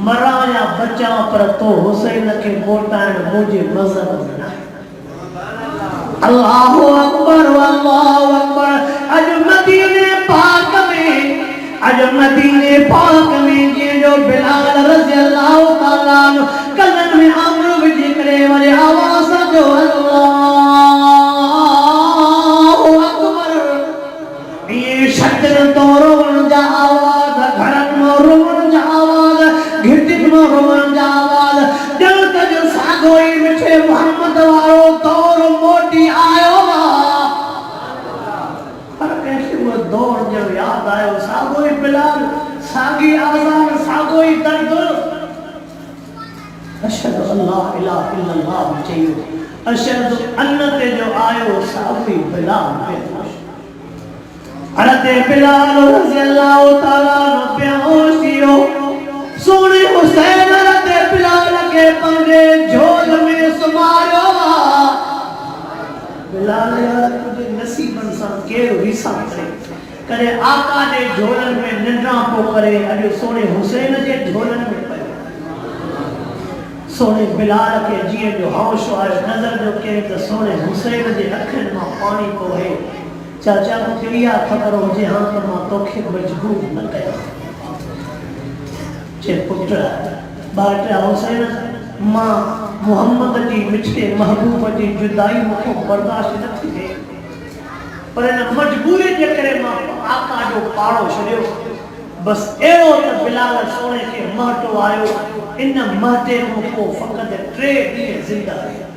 मरा या बचा पर तो हुसैन के मोटाइण मुझे मज़हब न आहे। अल्लाहु अकबर अल्लाहु अकबर। अज मदीने पाक में जे जो बिलाल रज़ी अल्लाह ताला कलन में आमरू विझी करे वरी आवाज़ जो अल्लाहु अकबर। ये शतर तो रोवन जा आवाज़ घरन में रोवन जा आवाज़ घिटिन में रोवन जा आवाज़। दिल जो साथ सागोई मिठे मोहम्मद वारो दौर मोटी आयो हर कैसे वो दौर जब याद आयो सागोई बिलाल सागी आजान सागोई दर्द अशहदु अल्लाह इलाहा इल्लल्लाह चाहिए अशहदु अन्न ते जो आयो सागी बिलाल पे हज़रत बिलाल रज़ी अल्लाह ताला नो बेहोशियो सोने हुसैन हज़रत बिलाल के पंजे झोल में सुमायो बिलाल यार तुझे नसीबन सा केरो हिस्सा करे आका दे झोलन में निंद्रा पो करे अॼु सोने हुसैन जे झोलन में पयो सोने बिलाल के जीअं जो होश आयो नज़र जो के त सोने हुसैन जे अखियुनि मां पानी पो है चाचा मूंखे इहा ख़बर हुजे हां त मां तोखे मजबूर न कयां चे पुट बाटा हुसैन मां मोहम्मद जी मिठे महबूब जी जुदाई मूंखे बर्दाश्त न थी थिए पर इन मजबूरी जे करे मां आका जो पाड़ो छॾियो बस अहिड़ो त बिलाल सोने खे महटो आयो इन महटे खां पोइ फ़क़ति 3 ॾींहं ज़िंदा रहियो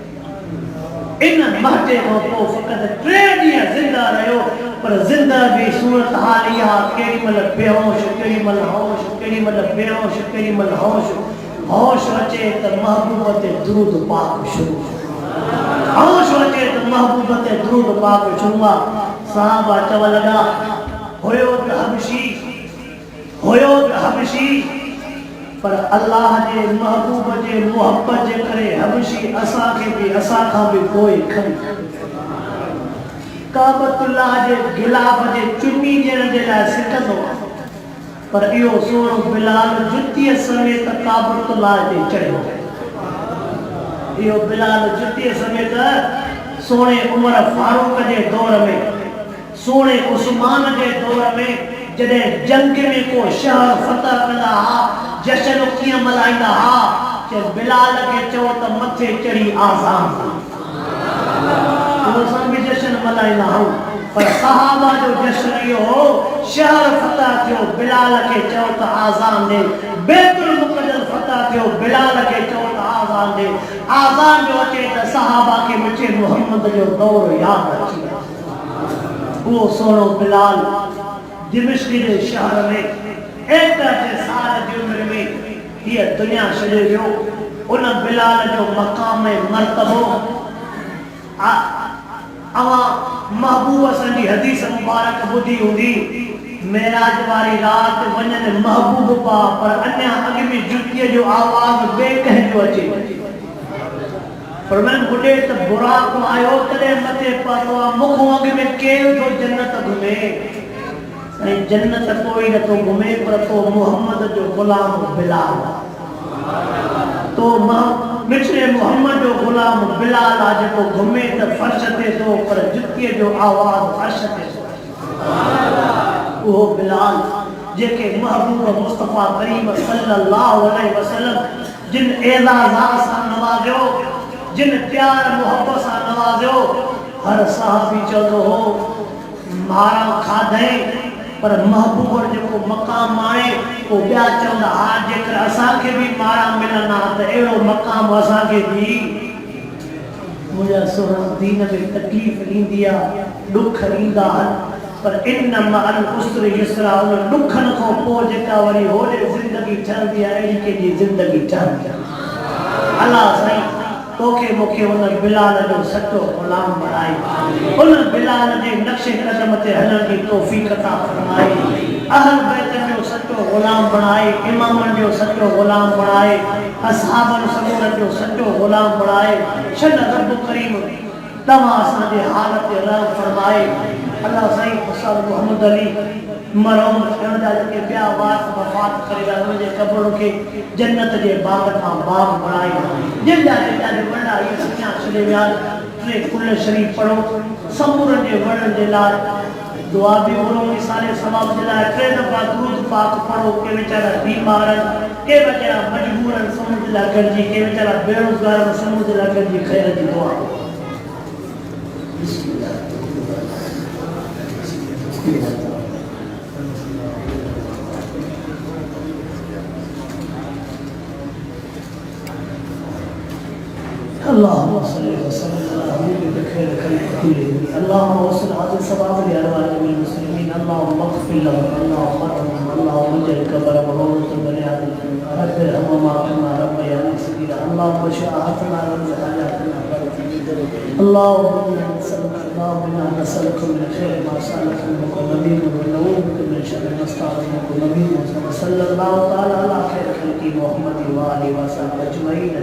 इन महटे खां पोइ फ़क़ति 3 ॾींहं ज़िंदा रहियो पर ज़िंदा भी सूरत हाल इहा केॾी महिल बेहोश केॾी महिल होश केॾी महिल बेहोश केॾी महिल होश अचे त महबूब ते दुरूद पाक शुरू होश अचे त महबूब ते दुरूद पाक शुरू साहबा चव लॻा हुयो त हबशी पर अल्लाह जे महबूब जे मोहब्बत जे करे हबशी असा के भी असा का भी कोई खन काबतुल्लाह जे गिलाफ जे चुन्नी ॾियण जे लाइ सिकंदो पर इहो सोनो बिलाल जुतीअ समेत काबतुल्लाह ते चढ़ियो इहो बिलाल जुतीअ समेत सोने उमर फारूक जे दौर में सोने उस्मान जे दौर में जॾहिं जंग में को शहर फतह कंदा हा जश्न कीअं मल्हाईंदा हा जे बिलाल खे चओ त मथे चढ़ी आज़ान असां बि जश्न मल्हाईंदा आहियूं पर सहाबा जो जश्न इहो हो शहर फतह थियो बिलाल खे चओ त आज़ान ॾे बैतुल मुक़द्दस फतह थियो बिलाल खे चओ त आज़ान ॾे आज़ान जो अचे त सहाबा खे मिठे मोहम्मद जो दौर यादि अची वो सोनो बिलाल दिमिश्क के शहर में 61 साल की उम्र में ये दुनिया छॾे वियो उन बिलाल जो मकाम मर्तबो अवा महबूब असांजी हदीस मुबारक ॿुधी हूंदी मेराज वारी रात वञनि महबूब पा पर अञा अॻ में जुतीअ जो आवाज़ ॿिए कंहिंजो अचे पर मैं बुढ़े त बुराक आयो तॾहिं मथे पातो मुखों अॻ में केरु थो जन्नत घुमे ऐं जन्नत कोई न तो घुमे पर तो मोहम्मद जो गुलाम बिलाल तो मिठे मोहम्मद जो गुलाम बिलाल आ जेको घुमे त फर्श ते तो पर जुतीअ जो आवाज़ फर्श ते वो बिलाल जेके महबूब मुस्तफा करीम सल्लल्लाहु अलैहि वसल्लम जिन एज़ाज़ सां नवाज़ियो जिन प्यार मोहब्बत सां नवाज़ियो हर साहबी चवंदो हो मारा खाधे पर महबूब जेको मकाम आहे वो ॿिया चवंदा हा जेकर असांखे बि मारा मिलंदा त अहिड़ो मकाम असांखे बि मुंहिंजा सोना दीन में तकलीफ़ ईंदी आहे ॾुख ईंदा पर इन मअल उसरि युसरा उन ॾुखनि खां पोइ जेका वरी होॾे ज़िंदगी ठहंदी आहे अहिड़ी कंहिंजी ज़िंदगी ठहंदी आहे अल्लाह साईं तोखे मूंखे उन बिलाल जो सचो गुलाम बणाई उन बिलाल जे नक्शे कदम ते हलण जी तौफ़ीक़ अता फरमाए अहल बैत जो सचो गुलाम बणाए इमामन जो सचो गुलाम बणाए असहाबन समूहन जो सचो गुलाम बणाए शन रब करीम तव्हां असांजे हालत ते रहम फरमाए अल्लाह साईं हुसैन मोहम्मद अली मरहूम शहदा के ॿिया वास वफ़ात करे विया उनजे क़ब्र खे जन्नत जे बाग खां बाग बणाई जिंदा वॾा इहे सचा छॾे विया टे कुल शरीफ़ पढ़ो समूरनि जे वणनि जे लाइ दुआ भी बोलो मिसाले सवाब जे लाइ 3 दफ़ा दुरूद पाक पढ़ो के वीचारा बीमार के वीचारा मजबूर समूह जे लाइ गॾिजी के वीचारा बेरोज़गार समूह जे लाइ गॾिजी ख़ैर जी दुआ اللهم صل وسلم على حبيبك خير خلق كلهم اللهم وصل هذا الثواب لأرواح المسلمين اللهم اغفر لهم اللهم ارحمهم اللهم اجعل قبرهم روضة من رياض الجنة رب ارحمهما كما ربياني صغيرا اللهم اشف حياتنا وارزق حياتنا اللهم انا نسألك من خير ما سألك منك نبي ونعوذ بك من شر ما استعاذ منك نبي صلى الله تعالى على خير خلق محمد وآله وصحبه أجمعين.